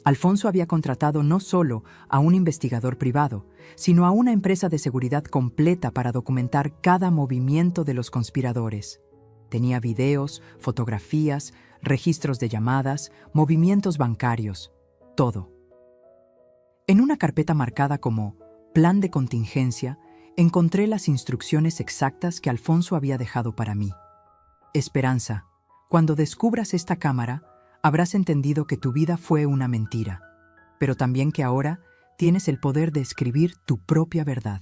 Alfonso había contratado no solo a un investigador privado, sino a una empresa de seguridad completa para documentar cada movimiento de los conspiradores. Tenía videos, fotografías, registros de llamadas, movimientos bancarios, todo. En una carpeta marcada como Plan de contingencia, encontré las instrucciones exactas que Alfonso había dejado para mí. Esperanza, cuando descubras esta cámara, habrás entendido que tu vida fue una mentira, pero también que ahora tienes el poder de escribir tu propia verdad.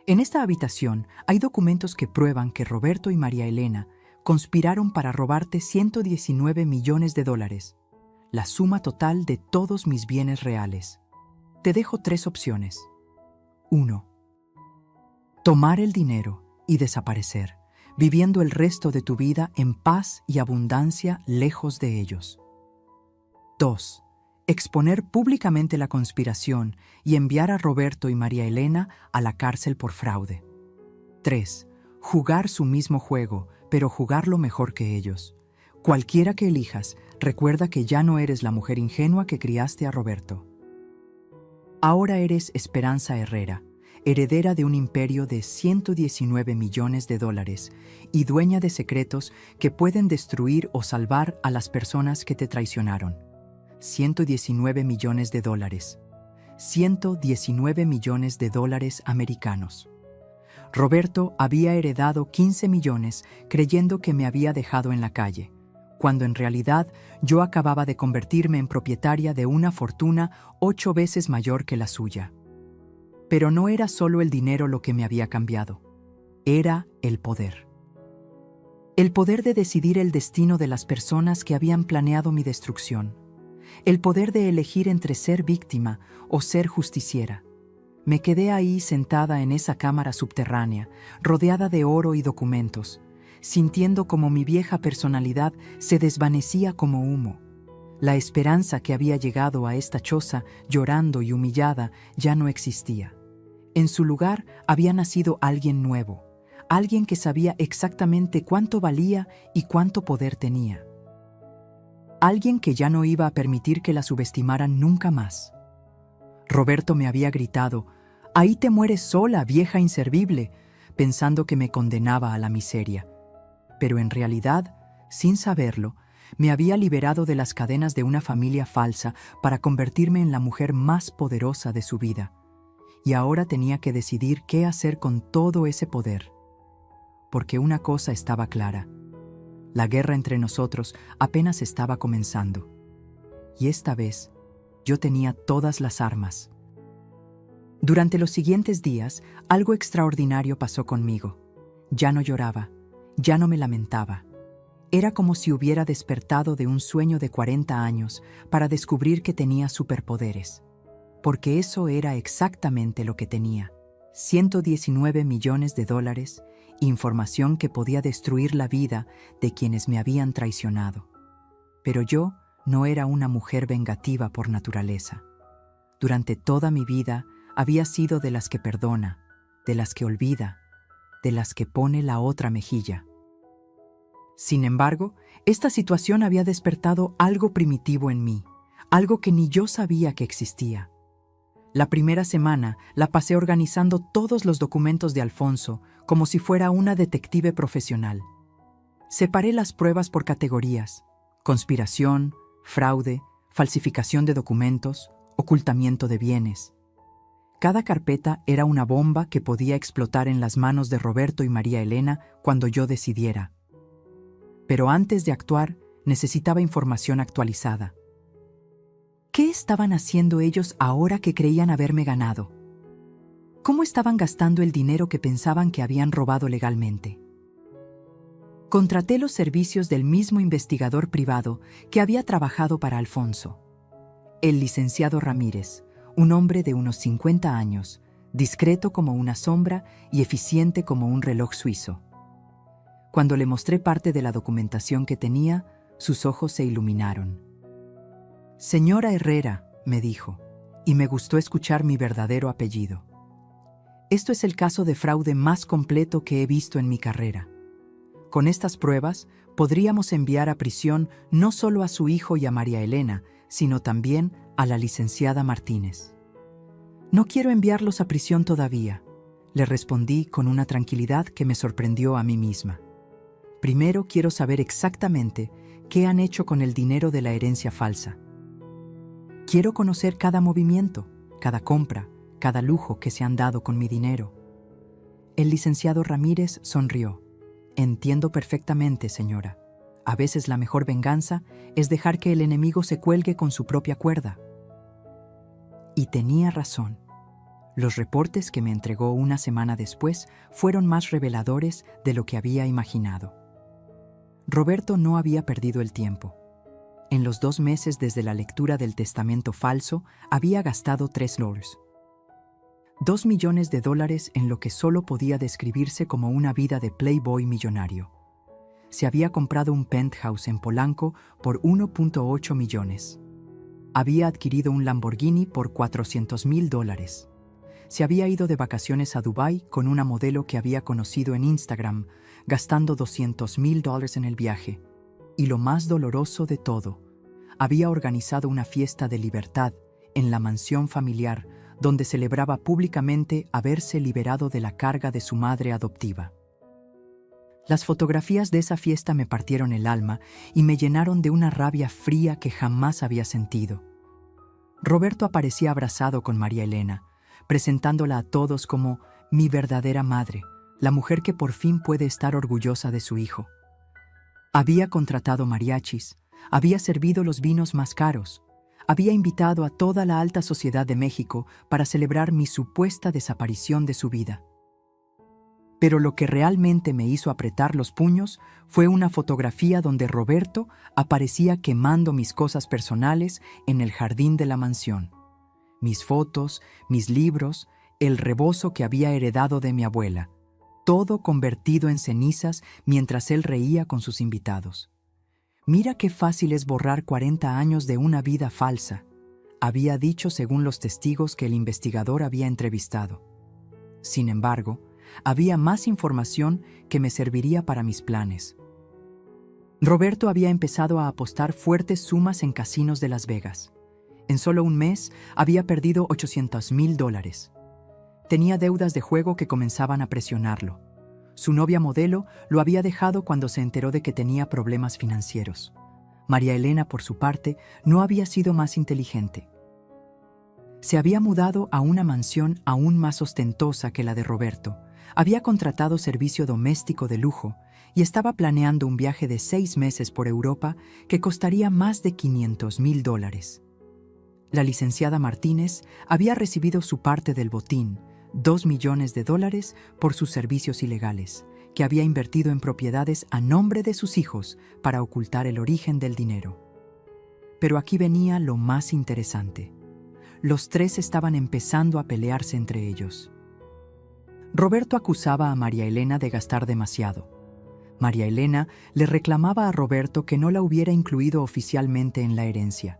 En esta habitación hay documentos que prueban que Roberto y María Elena conspiraron para robarte $119 millones, la suma total de todos mis bienes reales. Te dejo 3 opciones. 1. Tomar el dinero y desaparecer, viviendo el resto de tu vida en paz y abundancia lejos de ellos. 2. Exponer públicamente la conspiración y enviar a Roberto y María Elena a la cárcel por fraude. 3. Jugar su mismo juego, pero jugarlo mejor que ellos. Cualquiera que elijas, recuerda que ya no eres la mujer ingenua que criaste a Roberto. Ahora eres Esperanza Herrera, heredera de un imperio de $119 millones y dueña de secretos que pueden destruir o salvar a las personas que te traicionaron. $119 millones. $119 millones americanos. Roberto había heredado 15 millones creyendo que me había dejado en la calle, cuando en realidad yo acababa de convertirme en propietaria de una fortuna 8 veces mayor que la suya. Pero no era solo el dinero lo que me había cambiado, era el poder. El poder de decidir el destino de las personas que habían planeado mi destrucción. El poder de elegir entre ser víctima o ser justiciera. Me quedé ahí sentada en esa cámara subterránea, rodeada de oro y documentos, sintiendo como mi vieja personalidad se desvanecía como humo. La esperanza que había llegado a esta choza, llorando y humillada, ya no existía. En su lugar había nacido alguien nuevo, alguien que sabía exactamente cuánto valía y cuánto poder tenía. Alguien que ya no iba a permitir que la subestimaran nunca más. Roberto me había gritado: «Ahí te mueres sola, vieja inservible», pensando que me condenaba a la miseria. Pero en realidad, sin saberlo, me había liberado de las cadenas de una familia falsa para convertirme en la mujer más poderosa de su vida. Y ahora tenía que decidir qué hacer con todo ese poder. Porque una cosa estaba clara: la guerra entre nosotros apenas estaba comenzando. Y esta vez, yo tenía todas las armas. Durante los siguientes días, algo extraordinario pasó conmigo. Ya no lloraba, ya no me lamentaba. Era como si hubiera despertado de un sueño de 40 años para descubrir que tenía superpoderes. Porque eso era exactamente lo que tenía. $119 millones, información que podía destruir la vida de quienes me habían traicionado. Pero yo no era una mujer vengativa por naturaleza. Durante toda mi vida había sido de las que perdona, de las que olvida, de las que pone la otra mejilla. Sin embargo, esta situación había despertado algo primitivo en mí, algo que ni yo sabía que existía. La primera semana la pasé organizando todos los documentos de Alfonso como si fuera una detective profesional. Separé las pruebas por categorías: conspiración, fraude, falsificación de documentos, ocultamiento de bienes. Cada carpeta era una bomba que podía explotar en las manos de Roberto y María Elena cuando yo decidiera. Pero antes de actuar, necesitaba información actualizada. ¿Qué estaban haciendo ellos ahora que creían haberme ganado? ¿Cómo estaban gastando el dinero que pensaban que habían robado legalmente? Contraté los servicios del mismo investigador privado que había trabajado para Alfonso. El licenciado Ramírez, un hombre de unos 50 años, discreto como una sombra y eficiente como un reloj suizo. Cuando le mostré parte de la documentación que tenía, sus ojos se iluminaron. «Señora Herrera», me dijo, y me gustó escuchar mi verdadero apellido. Esto es el caso de fraude más completo que he visto en mi carrera. Con estas pruebas, podríamos enviar a prisión no solo a su hijo y a María Elena, sino también a la licenciada Martínez. No quiero enviarlos a prisión todavía, le respondí con una tranquilidad que me sorprendió a mí misma. Primero quiero saber exactamente qué han hecho con el dinero de la herencia falsa. Quiero conocer cada movimiento, cada compra, cada lujo que se han dado con mi dinero. El licenciado Ramírez sonrió. Entiendo perfectamente, señora. A veces la mejor venganza es dejar que el enemigo se cuelgue con su propia cuerda. Y tenía razón. Los reportes que me entregó una semana después fueron más reveladores de lo que había imaginado. Roberto no había perdido el tiempo. En los 2 meses desde la lectura del testamento falso, había gastado $3. $2 millones en lo que solo podía describirse como una vida de playboy millonario. Se había comprado un penthouse en Polanco por $1.8 millones. Había adquirido un Lamborghini por $400,000. Se había ido de vacaciones a Dubái con una modelo que había conocido en Instagram, gastando $200,000 en el viaje. Y lo más doloroso de todo, había organizado una fiesta de libertad en la mansión familiar, donde celebraba públicamente haberse liberado de la carga de su madre adoptiva. Las fotografías de esa fiesta me partieron el alma y me llenaron de una rabia fría que jamás había sentido. Roberto aparecía abrazado con María Elena, presentándola a todos como mi verdadera madre, la mujer que por fin puede estar orgullosa de su hijo. Había contratado mariachis, había servido los vinos más caros, había invitado a toda la alta sociedad de México para celebrar mi supuesta desaparición de su vida. Pero lo que realmente me hizo apretar los puños fue una fotografía donde Roberto aparecía quemando mis cosas personales en el jardín de la mansión. Mis fotos, mis libros, el rebozo que había heredado de mi abuela, todo convertido en cenizas mientras él reía con sus invitados. Mira qué fácil es borrar 40 años de una vida falsa, había dicho según los testigos que el investigador había entrevistado. Sin embargo, había más información que me serviría para mis planes. Roberto había empezado a apostar fuertes sumas en casinos de Las Vegas. En solo un mes había perdido $800,000. Tenía deudas de juego que comenzaban a presionarlo. Su novia modelo lo había dejado cuando se enteró de que tenía problemas financieros. María Elena, por su parte, no había sido más inteligente. Se había mudado a una mansión aún más ostentosa que la de Roberto, había contratado servicio doméstico de lujo y estaba planeando un viaje de 6 meses por Europa que costaría más de $500,000. La licenciada Martínez había recibido su parte del botín, $2 millones por sus servicios ilegales, que había invertido en propiedades a nombre de sus hijos para ocultar el origen del dinero. Pero aquí venía lo más interesante. Los 3 estaban empezando a pelearse entre ellos. Roberto acusaba a María Elena de gastar demasiado. María Elena le reclamaba a Roberto que no la hubiera incluido oficialmente en la herencia.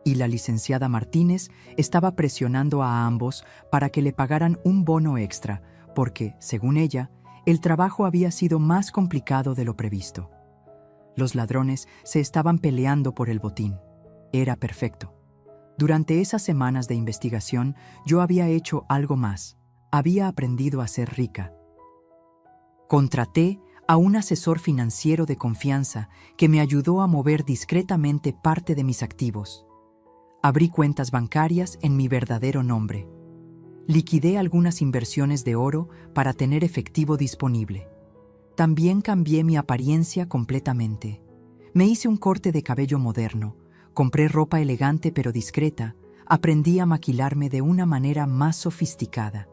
Y la licenciada Martínez estaba presionando a ambos para que le pagaran un bono extra, porque, según ella, el trabajo había sido más complicado de lo previsto. Los ladrones se estaban peleando por el botín. Era perfecto. Durante esas semanas de investigación, yo había hecho algo más. Había aprendido a ser rica. Contraté a un asesor financiero de confianza que me ayudó a mover discretamente parte de mis activos. Abrí cuentas bancarias en mi verdadero nombre. Liquidé algunas inversiones de oro para tener efectivo disponible. También cambié mi apariencia completamente. Me hice un corte de cabello moderno, compré ropa elegante pero discreta, aprendí a maquilarme de una manera más sofisticada.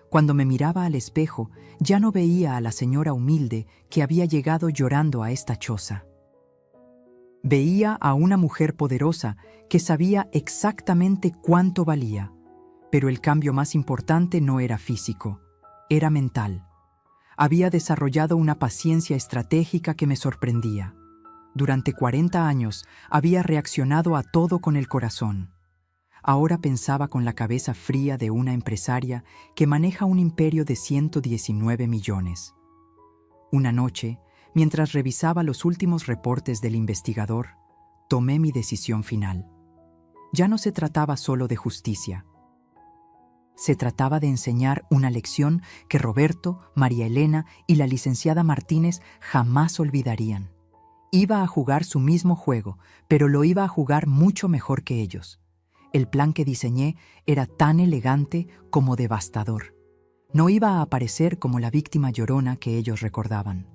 Cuando me miraba al espejo, ya no veía a la señora humilde que había llegado llorando a esta choza. Veía a una mujer poderosa que sabía exactamente cuánto valía, pero el cambio más importante no era físico, era mental. Había desarrollado una paciencia estratégica que me sorprendía. Durante 40 años había reaccionado a todo con el corazón. Ahora pensaba con la cabeza fría de una empresaria que maneja un imperio de 119 millones. Una noche, mientras revisaba los últimos reportes del investigador, tomé mi decisión final. Ya no se trataba solo de justicia. Se trataba de enseñar una lección que Roberto, María Elena y la licenciada Martínez jamás olvidarían. Iba a jugar su mismo juego, pero lo iba a jugar mucho mejor que ellos. El plan que diseñé era tan elegante como devastador. No iba a aparecer como la víctima llorona que ellos recordaban.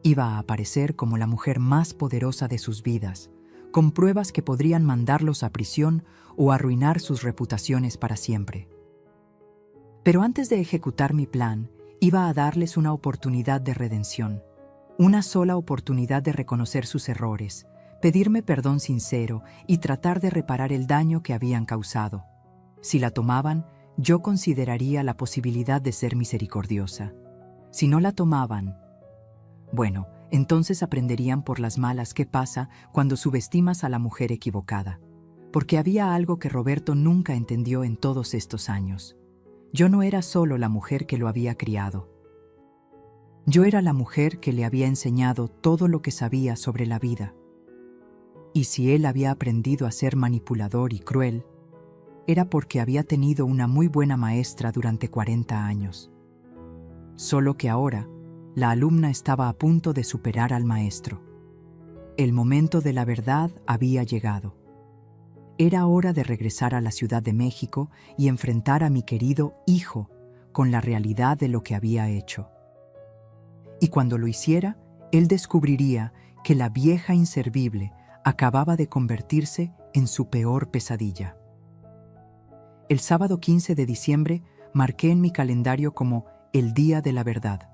Iba a aparecer como la mujer más poderosa de sus vidas, con pruebas que podrían mandarlos a prisión o arruinar sus reputaciones para siempre. Pero antes de ejecutar mi plan, iba a darles una oportunidad de redención, una sola oportunidad de reconocer sus errores, pedirme perdón sincero y tratar de reparar el daño que habían causado. Si la tomaban, yo consideraría la posibilidad de ser misericordiosa. Si no la tomaban, bueno, entonces aprenderían por las malas qué pasa cuando subestimas a la mujer equivocada. Porque había algo que Roberto nunca entendió en todos estos años. Yo no era solo la mujer que lo había criado. Yo era la mujer que le había enseñado todo lo que sabía sobre la vida. Y si él había aprendido a ser manipulador y cruel, era porque había tenido una muy buena maestra durante 40 años. Solo que ahora, la alumna estaba a punto de superar al maestro. El momento de la verdad había llegado. Era hora de regresar a la Ciudad de México y enfrentar a mi querido hijo con la realidad de lo que había hecho. Y cuando lo hiciera, él descubriría que la vieja inservible acababa de convertirse en su peor pesadilla. El sábado 15 de diciembre marqué en mi calendario como el Día de la Verdad.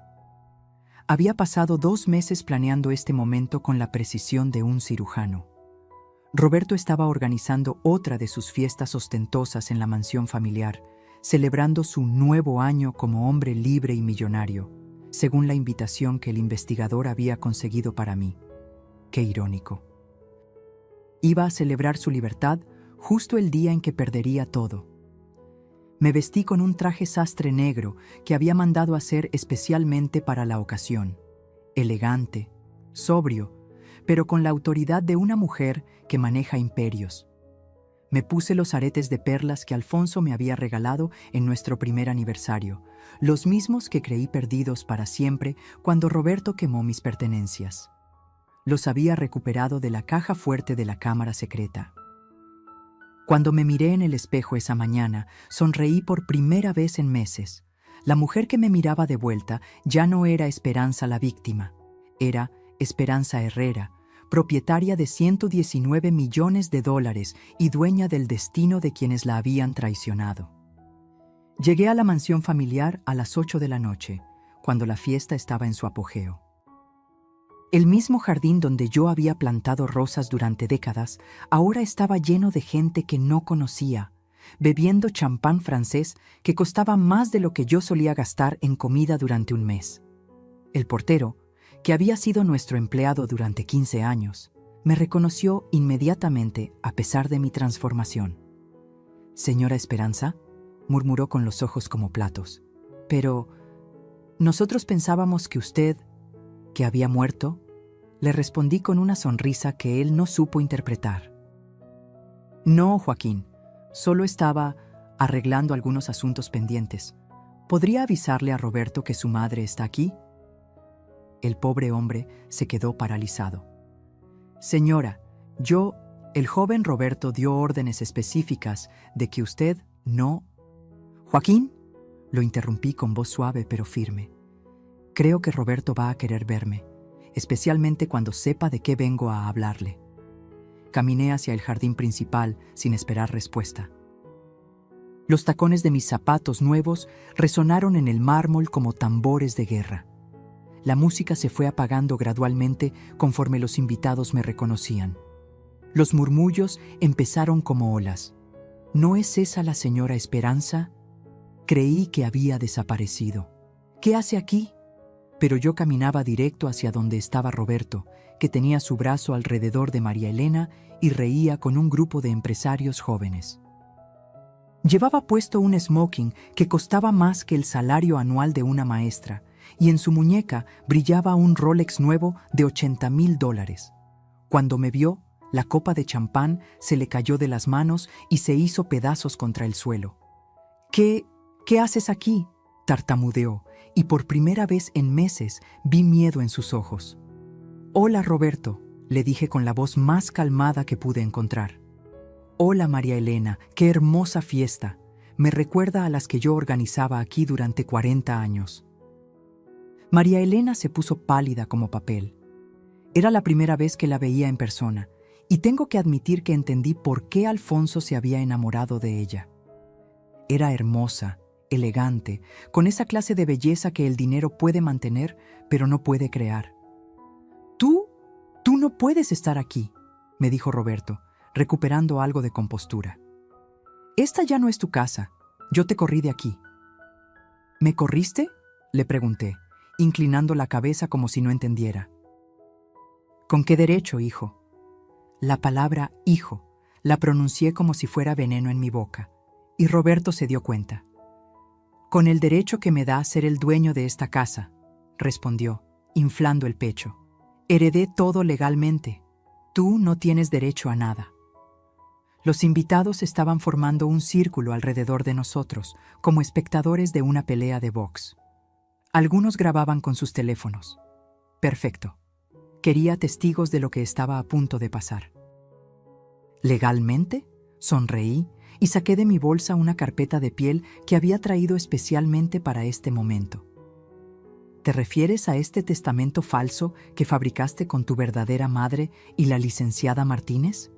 Había pasado 2 meses planeando este momento con la precisión de un cirujano. Roberto estaba organizando otra de sus fiestas ostentosas en la mansión familiar, celebrando su nuevo año como hombre libre y millonario, según la invitación que el investigador había conseguido para mí. Qué irónico. Iba a celebrar su libertad justo el día en que perdería todo. Me vestí con un traje sastre negro que había mandado hacer especialmente para la ocasión. Elegante, sobrio, pero con la autoridad de una mujer que maneja imperios. Me puse los aretes de perlas que Alfonso me había regalado en nuestro primer aniversario, los mismos que creí perdidos para siempre cuando Roberto quemó mis pertenencias. Los había recuperado de la caja fuerte de la cámara secreta. Cuando me miré en el espejo esa mañana, sonreí por primera vez en meses. La mujer que me miraba de vuelta ya no era Esperanza la víctima, era Esperanza Herrera, propietaria de 119 millones de dólares y dueña del destino de quienes la habían traicionado. Llegué a la mansión familiar a las 8 de la noche, cuando la fiesta estaba en su apogeo. El mismo jardín donde yo había plantado rosas durante décadas, ahora estaba lleno de gente que no conocía, bebiendo champán francés que costaba más de lo que yo solía gastar en comida durante un mes. El portero, que había sido nuestro empleado durante 15 años, me reconoció inmediatamente a pesar de mi transformación. «Señora Esperanza», murmuró con los ojos como platos. «Pero nosotros pensábamos que usted, que había muerto», le respondí con una sonrisa que él no supo interpretar. «No, Joaquín, solo estaba arreglando algunos asuntos pendientes. ¿Podría avisarle a Roberto que su madre está aquí?» El pobre hombre se quedó paralizado. «Señora, el joven Roberto dio órdenes específicas de que usted no...» «Joaquín», lo interrumpí con voz suave pero firme. «Creo que Roberto va a querer verme, especialmente cuando sepa de qué vengo a hablarle». Caminé hacia el jardín principal sin esperar respuesta. Los tacones de mis zapatos nuevos resonaron en el mármol como tambores de guerra. La música se fue apagando gradualmente conforme los invitados me reconocían. Los murmullos empezaron como olas. ¿No es esa la señora Esperanza? Creí que había desaparecido. ¿Qué hace aquí? Pero yo caminaba directo hacia donde estaba Roberto, que tenía su brazo alrededor de María Elena y reía con un grupo de empresarios jóvenes. Llevaba puesto un smoking que costaba más que el salario anual de una maestra, y en su muñeca brillaba un Rolex nuevo de $80,000. Cuando me vio, la copa de champán se le cayó de las manos y se hizo pedazos contra el suelo. ¿Qué haces aquí?, tartamudeó, y por primera vez en meses vi miedo en sus ojos. «Hola, Roberto», le dije con la voz más calmada que pude encontrar. «Hola, María Elena, qué hermosa fiesta. Me recuerda a las que yo organizaba aquí durante 40 años». María Elena se puso pálida como papel. Era la primera vez que la veía en persona, y tengo que admitir que entendí por qué Alfonso se había enamorado de ella. Era hermosa, elegante, con esa clase de belleza que el dinero puede mantener, pero no puede crear. Tú no puedes estar aquí», me dijo Roberto, recuperando algo de compostura. «Esta ya no es tu casa. Yo te corrí de aquí». «¿Me corriste?», le pregunté, inclinando la cabeza como si no entendiera. «¿Con qué derecho, hijo?». La palabra hijo la pronuncié como si fuera veneno en mi boca, y Roberto se dio cuenta. «Con el derecho que me da a ser el dueño de esta casa», respondió, inflando el pecho. «Heredé todo legalmente. Tú no tienes derecho a nada». Los invitados estaban formando un círculo alrededor de nosotros, como espectadores de una pelea de box. Algunos grababan con sus teléfonos. Perfecto. Quería testigos de lo que estaba a punto de pasar. «¿Legalmente?», sonreí y saqué de mi bolsa una carpeta de piel que había traído especialmente para este momento. «¿Te refieres a este testamento falso que fabricaste con tu verdadera madre y la licenciada Martínez?».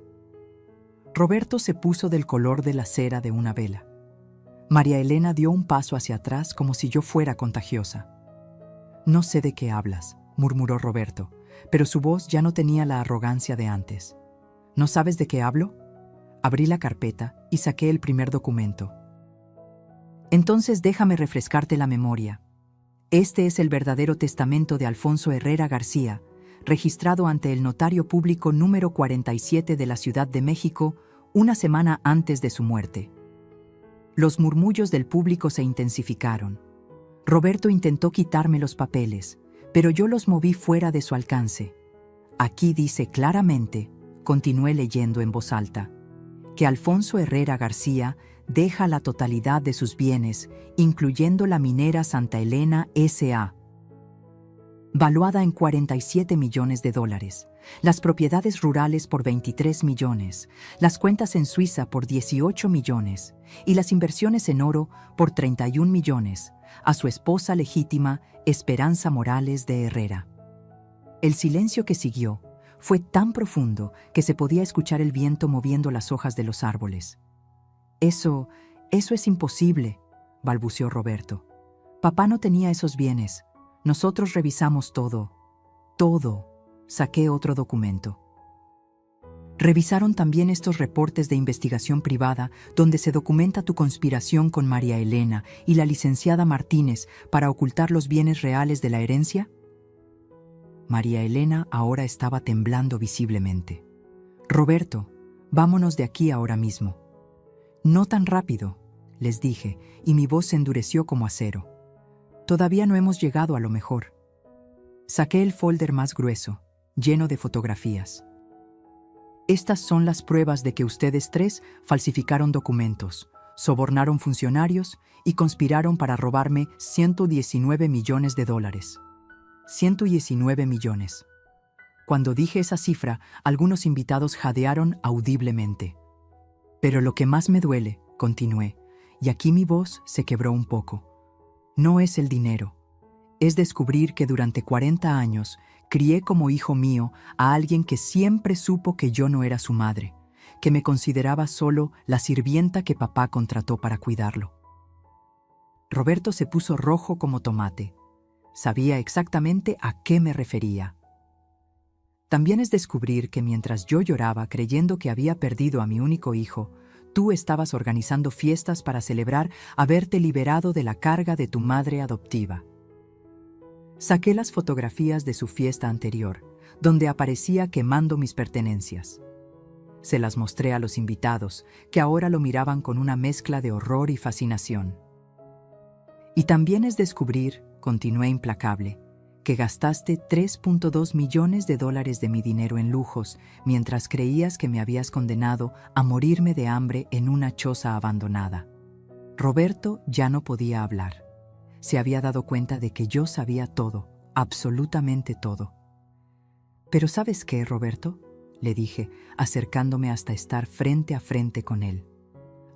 Roberto se puso del color de la cera de una vela. María Elena dio un paso hacia atrás como si yo fuera contagiosa. «No sé de qué hablas», murmuró Roberto, pero su voz ya no tenía la arrogancia de antes. «¿No sabes de qué hablo?». Abrí la carpeta y saqué el primer documento. «Entonces déjame refrescarte la memoria. Este es el verdadero testamento de Alfonso Herrera García, registrado ante el Notario Público número 47 de la Ciudad de México, una semana antes de su muerte». Los murmullos del público se intensificaron. Roberto intentó quitarme los papeles, pero yo los moví fuera de su alcance. «Aquí dice claramente», continué leyendo en voz alta, «que Alfonso Herrera García deja la totalidad de sus bienes, incluyendo la minera Santa Elena S.A., valuada en $47 millones, las propiedades rurales por 23 millones, las cuentas en Suiza por 18 millones y las inversiones en oro por 31 millones, a su esposa legítima Esperanza Morales de Herrera». El silencio que siguió fue tan profundo que se podía escuchar el viento moviendo las hojas de los árboles. Eso es imposible», balbuceó Roberto. «Papá no tenía esos bienes. Nosotros revisamos todo. Saqué otro documento. «Revisaron también estos reportes de investigación privada donde se documenta tu conspiración con María Elena y la licenciada Martínez para ocultar los bienes reales de la herencia». María Elena ahora estaba temblando visiblemente. «Roberto, vámonos de aquí ahora mismo». «No tan rápido», les dije, y mi voz se endureció como acero. «Todavía no hemos llegado a lo mejor». Saqué el folder más grueso, lleno de fotografías. «Estas son las pruebas de que ustedes tres falsificaron documentos, sobornaron funcionarios y conspiraron para robarme $119 millones. 119 millones. Cuando dije esa cifra, algunos invitados jadearon audiblemente. «Pero lo que más me duele», continué, y aquí mi voz se quebró un poco, «no es el dinero. Es descubrir que durante 40 años crié como hijo mío a alguien que siempre supo que yo no era su madre, que me consideraba solo la sirvienta que papá contrató para cuidarlo». Roberto se puso rojo como tomate. Sabía exactamente a qué me refería. «También es descubrir que mientras yo lloraba creyendo que había perdido a mi único hijo, tú estabas organizando fiestas para celebrar haberte liberado de la carga de tu madre adoptiva». Saqué las fotografías de su fiesta anterior, donde aparecía quemando mis pertenencias. Se las mostré a los invitados, que ahora lo miraban con una mezcla de horror y fascinación. Y también es descubrir, continué implacable, que gastaste $3.2 millones de mi dinero en lujos, mientras creías que me habías condenado a morirme de hambre en una choza abandonada. Roberto ya no podía hablar. Se había dado cuenta de que yo sabía todo, absolutamente todo. «¿Pero sabes qué, Roberto?», le dije, acercándome hasta estar frente a frente con él.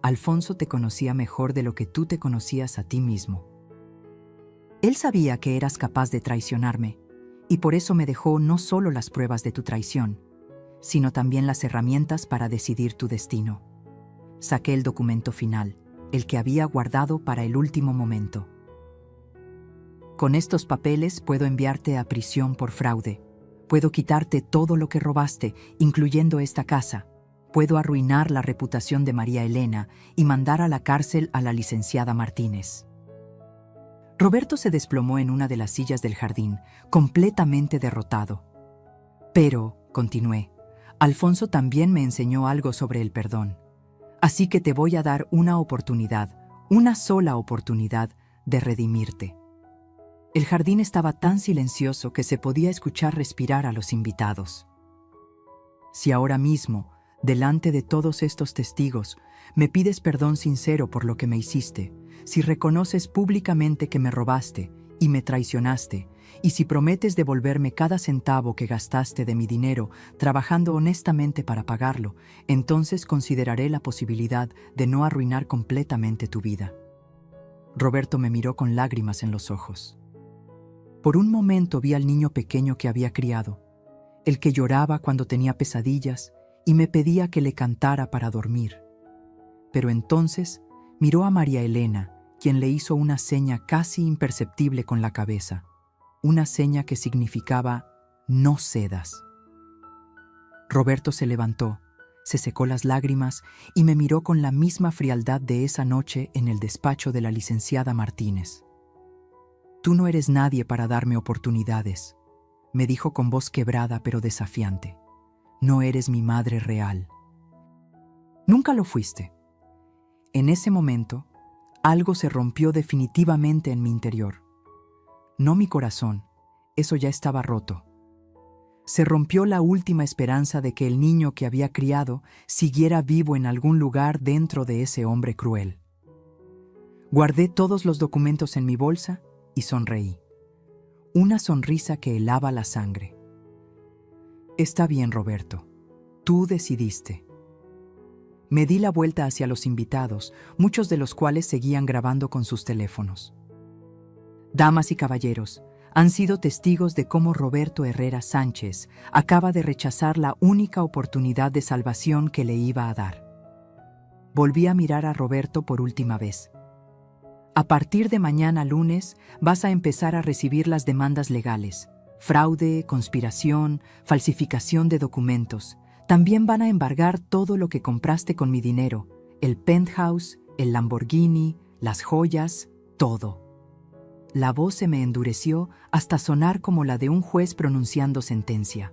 «Alfonso te conocía mejor de lo que tú te conocías a ti mismo. Él sabía que eras capaz de traicionarme, y por eso me dejó no solo las pruebas de tu traición, sino también las herramientas para decidir tu destino». Saqué el documento final, el que había guardado para el último momento. «Con estos papeles puedo enviarte a prisión por fraude. Puedo quitarte todo lo que robaste, incluyendo esta casa. Puedo arruinar la reputación de María Elena y mandar a la cárcel a la licenciada Martínez». Roberto se desplomó en una de las sillas del jardín, completamente derrotado. «Pero», continué, «Alfonso también me enseñó algo sobre el perdón. Así que te voy a dar una oportunidad, una sola oportunidad de redimirte». El jardín estaba tan silencioso que se podía escuchar respirar a los invitados. «Si ahora mismo, delante de todos estos testigos, me pides perdón sincero por lo que me hiciste, si reconoces públicamente que me robaste y me traicionaste, y si prometes devolverme cada centavo que gastaste de mi dinero trabajando honestamente para pagarlo, entonces consideraré la posibilidad de no arruinar completamente tu vida». Roberto me miró con lágrimas en los ojos. Por un momento vi al niño pequeño que había criado, el que lloraba cuando tenía pesadillas y me pedía que le cantara para dormir. Pero entonces miró a María Elena, quien le hizo una seña casi imperceptible con la cabeza, una seña que significaba «no cedas». Roberto se levantó, se secó las lágrimas y me miró con la misma frialdad de esa noche en el despacho de la licenciada Martínez. «Tú no eres nadie para darme oportunidades», me dijo con voz quebrada pero desafiante. «No eres mi madre real. Nunca lo fuiste». En ese momento, algo se rompió definitivamente en mi interior. No mi corazón, eso ya estaba roto. Se rompió la última esperanza de que el niño que había criado siguiera vivo en algún lugar dentro de ese hombre cruel. Guardé todos los documentos en mi bolsa y sonreí. Una sonrisa que helaba la sangre. «Está bien, Roberto. Tú decidiste». Me di la vuelta hacia los invitados, muchos de los cuales seguían grabando con sus teléfonos. «Damas y caballeros, han sido testigos de cómo Roberto Herrera Sánchez acaba de rechazar la única oportunidad de salvación que le iba a dar». Volví a mirar a Roberto por última vez. «A partir de mañana lunes vas a empezar a recibir las demandas legales. Fraude, conspiración, falsificación de documentos. También van a embargar todo lo que compraste con mi dinero, el penthouse, el Lamborghini, las joyas, todo». La voz se me endureció hasta sonar como la de un juez pronunciando sentencia.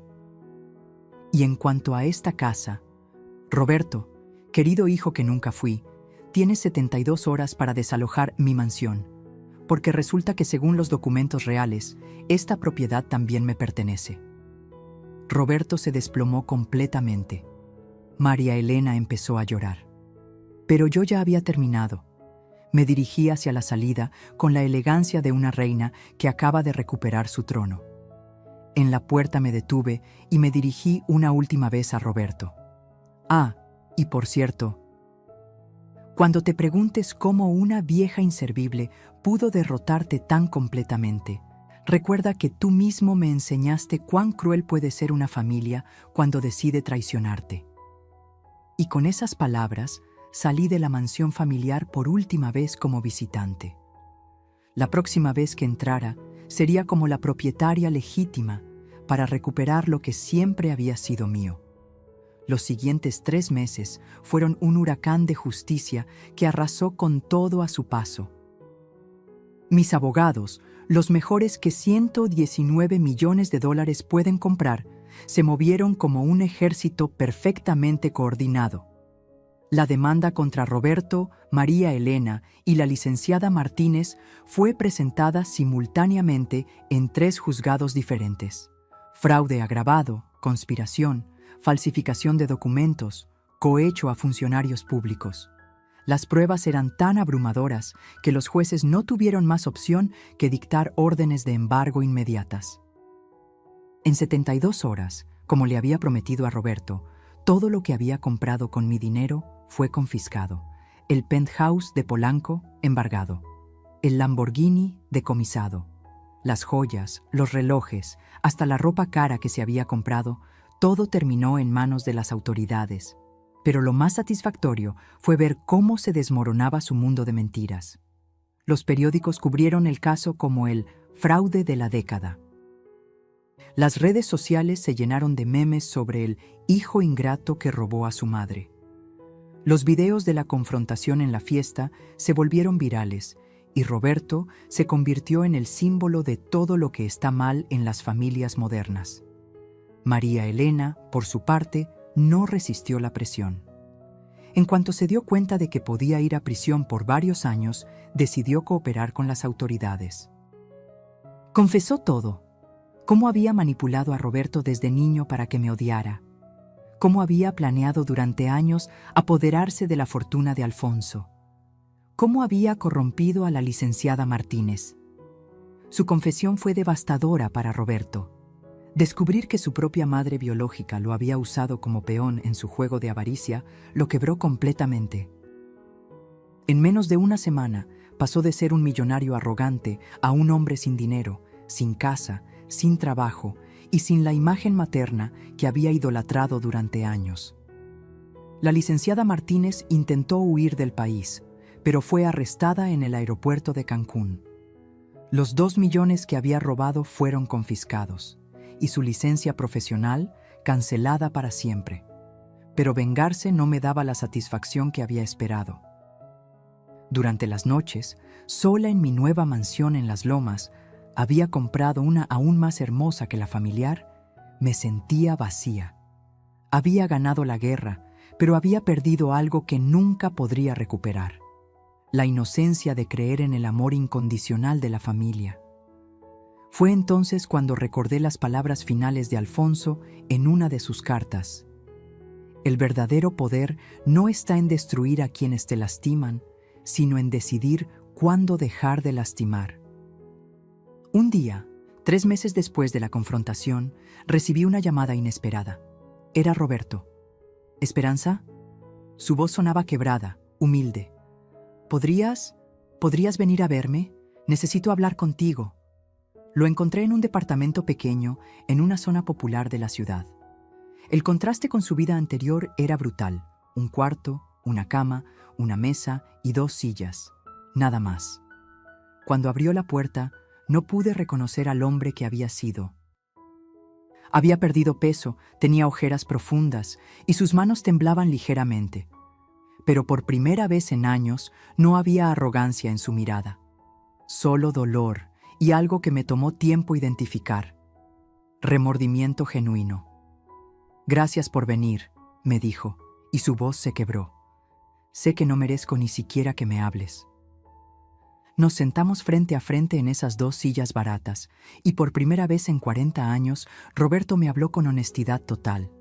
«Y en cuanto a esta casa, Roberto, querido hijo que nunca fui, tienes 72 horas para desalojar mi mansión, porque resulta que según los documentos reales, esta propiedad también me pertenece». Roberto se desplomó completamente. María Elena empezó a llorar. Pero yo ya había terminado. Me dirigí hacia la salida con la elegancia de una reina que acaba de recuperar su trono. En la puerta me detuve y me dirigí una última vez a Roberto. «Ah, y por cierto, cuando te preguntes cómo una vieja inservible pudo derrotarte tan completamente, recuerda que tú mismo me enseñaste cuán cruel puede ser una familia cuando decide traicionarte». Y con esas palabras salí de la mansión familiar por última vez como visitante. La próxima vez que entrara sería como la propietaria legítima para recuperar lo que siempre había sido mío. Los siguientes 3 meses fueron un huracán de justicia que arrasó con todo a su paso. Mis abogados, los mejores que $119 millones pueden comprar, se movieron como un ejército perfectamente coordinado. La demanda contra Roberto, María Elena y la licenciada Martínez fue presentada simultáneamente en 3 juzgados diferentes: fraude agravado, conspiración, falsificación de documentos, cohecho a funcionarios públicos. Las pruebas eran tan abrumadoras que los jueces no tuvieron más opción que dictar órdenes de embargo inmediatas. En 72 horas, como le había prometido a Roberto, todo lo que había comprado con mi dinero fue confiscado. El penthouse de Polanco, embargado. El Lamborghini, decomisado. Las joyas, los relojes, hasta la ropa cara que se había comprado, todo terminó en manos de las autoridades. Pero lo más satisfactorio fue ver cómo se desmoronaba su mundo de mentiras. Los periódicos cubrieron el caso como el fraude de la década. Las redes sociales se llenaron de memes sobre el hijo ingrato que robó a su madre. Los videos de la confrontación en la fiesta se volvieron virales y Roberto se convirtió en el símbolo de todo lo que está mal en las familias modernas. María Elena, por su parte, no resistió la presión. En cuanto se dio cuenta de que podía ir a prisión por varios años, decidió cooperar con las autoridades. Confesó todo: cómo había manipulado a Roberto desde niño para que me odiara, cómo había planeado durante años apoderarse de la fortuna de Alfonso, cómo había corrompido a la licenciada Martínez. Su confesión fue devastadora para Roberto. Descubrir que su propia madre biológica lo había usado como peón en su juego de avaricia lo quebró completamente. En menos de una semana pasó de ser un millonario arrogante a un hombre sin dinero, sin casa, sin trabajo y sin la imagen materna que había idolatrado durante años. La licenciada Martínez intentó huir del país, pero fue arrestada en el aeropuerto de Cancún. Los 2 millones que había robado fueron confiscados y su licencia profesional cancelada para siempre. Pero vengarse no me daba la satisfacción que había esperado. Durante las noches, sola en mi nueva mansión en Las Lomas, había comprado una aún más hermosa que la familiar, me sentía vacía. Había ganado la guerra, pero había perdido algo que nunca podría recuperar: la inocencia de creer en el amor incondicional de la familia. Fue entonces cuando recordé las palabras finales de Alfonso en una de sus cartas: el verdadero poder no está en destruir a quienes te lastiman, sino en decidir cuándo dejar de lastimar. Un día, 3 meses después de la confrontación, recibí una llamada inesperada. Era Roberto. ¿Esperanza? Su voz sonaba quebrada, humilde. ¿Podrías venir a verme? Necesito hablar contigo. Lo encontré en un departamento pequeño, en una zona popular de la ciudad. El contraste con su vida anterior era brutal: un cuarto, una cama, una mesa y 2 sillas. Nada más. Cuando abrió la puerta, no pude reconocer al hombre que había sido. Había perdido peso, tenía ojeras profundas y sus manos temblaban ligeramente. Pero por primera vez en años no había arrogancia en su mirada. Solo dolor y algo que me tomó tiempo identificar: remordimiento genuino. «Gracias por venir», me dijo, y su voz se quebró. «Sé que no merezco ni siquiera que me hables». Nos sentamos frente a frente en esas 2 sillas baratas, y por primera vez en 40 años, Roberto me habló con honestidad total.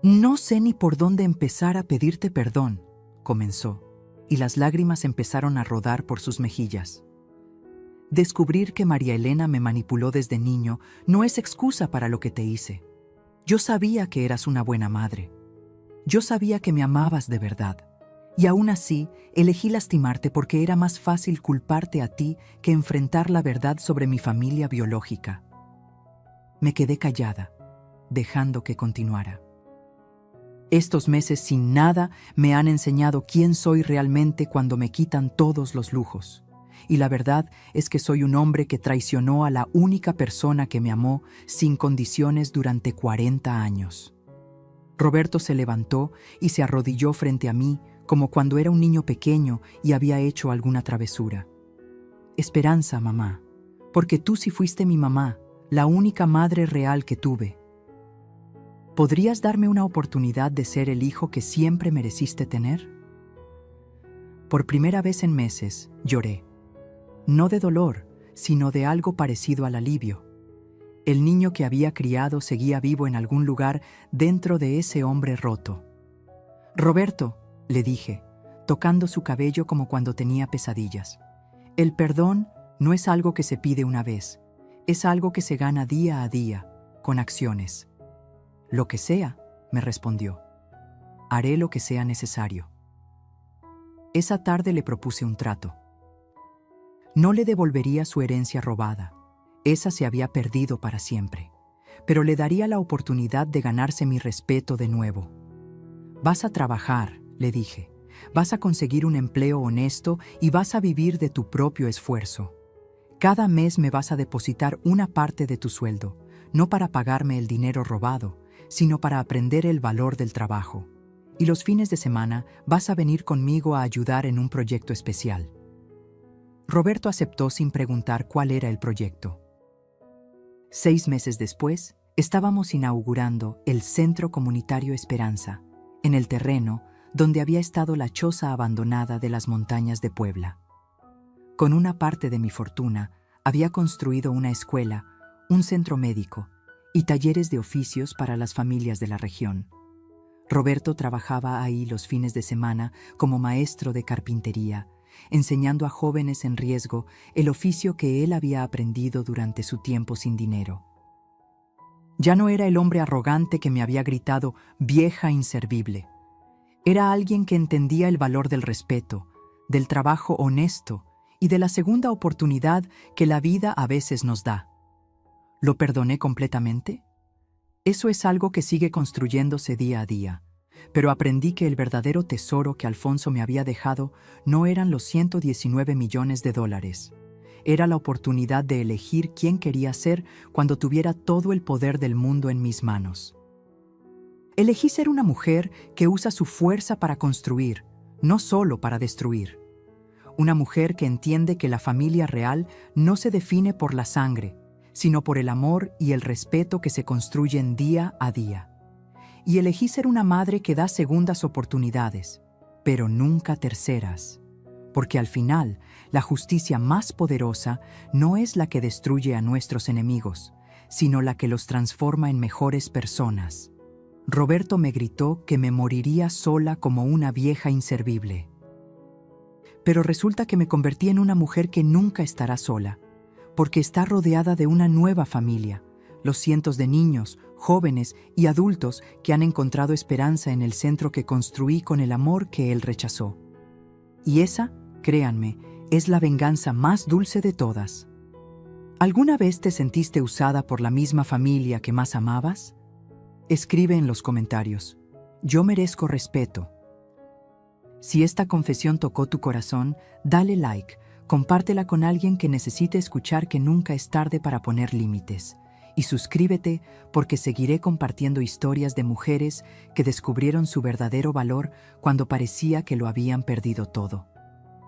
«No sé ni por dónde empezar a pedirte perdón», comenzó, y las lágrimas empezaron a rodar por sus mejillas. «Descubrir que María Elena me manipuló desde niño no es excusa para lo que te hice. Yo sabía que eras una buena madre. Yo sabía que me amabas de verdad. Y aún así, elegí lastimarte porque era más fácil culparte a ti que enfrentar la verdad sobre mi familia biológica». Me quedé callada, dejando que continuara. Estos meses sin nada me han enseñado quién soy realmente cuando me quitan todos los lujos. Y la verdad es que soy un hombre que traicionó a la única persona que me amó sin condiciones durante 40 años. Roberto se levantó y se arrodilló frente a mí, como cuando era un niño pequeño y había hecho alguna travesura. «Esperanza, mamá, porque tú sí fuiste mi mamá, la única madre real que tuve. ¿Podrías darme una oportunidad de ser el hijo que siempre mereciste tener? Por primera vez en meses, lloré. No de dolor, sino de algo parecido al alivio. El niño que había criado seguía vivo en algún lugar dentro de ese hombre roto. «Roberto», le dije, tocando su cabello como cuando tenía pesadillas. «El perdón no es algo que se pide una vez, es algo que se gana día a día, con acciones». «Lo que sea», me respondió. «Haré lo que sea necesario». Esa tarde le propuse un trato. No le devolvería su herencia robada. Esa se había perdido para siempre. Pero le daría la oportunidad de ganarse mi respeto de nuevo. «Vas a trabajar», le dije. «Vas a conseguir un empleo honesto y vas a vivir de tu propio esfuerzo. Cada mes me vas a depositar una parte de tu sueldo, no para pagarme el dinero robado, sino para aprender el valor del trabajo. Y los fines de semana vas a venir conmigo a ayudar en un proyecto especial». Roberto aceptó sin preguntar cuál era el proyecto. 6 meses después, estábamos inaugurando el Centro Comunitario Esperanza, en el terreno donde había estado la choza abandonada de las montañas de Puebla. Con una parte de mi fortuna, había construido una escuela, un centro médico y talleres de oficios para las familias de la región. Roberto trabajaba ahí los fines de semana como maestro de carpintería, enseñando a jóvenes en riesgo el oficio que él había aprendido durante su tiempo sin dinero. Ya no era el hombre arrogante que me había gritado «vieja inservible». Era alguien que entendía el valor del respeto, del trabajo honesto y de la segunda oportunidad que la vida a veces nos da. ¿Lo perdoné completamente? Eso es algo que sigue construyéndose día a día. Pero aprendí que el verdadero tesoro que Alfonso me había dejado no eran los 119 millones de dólares. Era la oportunidad de elegir quién quería ser cuando tuviera todo el poder del mundo en mis manos. Elegí ser una mujer que usa su fuerza para construir, no solo para destruir. Una mujer que entiende que la familia real no se define por la sangre, sino por el amor y el respeto que se construyen día a día. Y elegí ser una madre que da segundas oportunidades, pero nunca terceras. Porque al final, la justicia más poderosa no es la que destruye a nuestros enemigos, sino la que los transforma en mejores personas. Roberto me gritó que me moriría sola como una vieja inservible. Pero resulta que me convertí en una mujer que nunca estará sola, porque está rodeada de una nueva familia, los cientos de niños, jóvenes y adultos que han encontrado esperanza en el centro que construí con el amor que él rechazó. Y esa, créanme, es la venganza más dulce de todas. ¿Alguna vez te sentiste usada por la misma familia que más amabas? Escribe en los comentarios. Yo merezco respeto. Si esta confesión tocó tu corazón, dale like, compártela con alguien que necesite escuchar que nunca es tarde para poner límites. Y suscríbete porque seguiré compartiendo historias de mujeres que descubrieron su verdadero valor cuando parecía que lo habían perdido todo.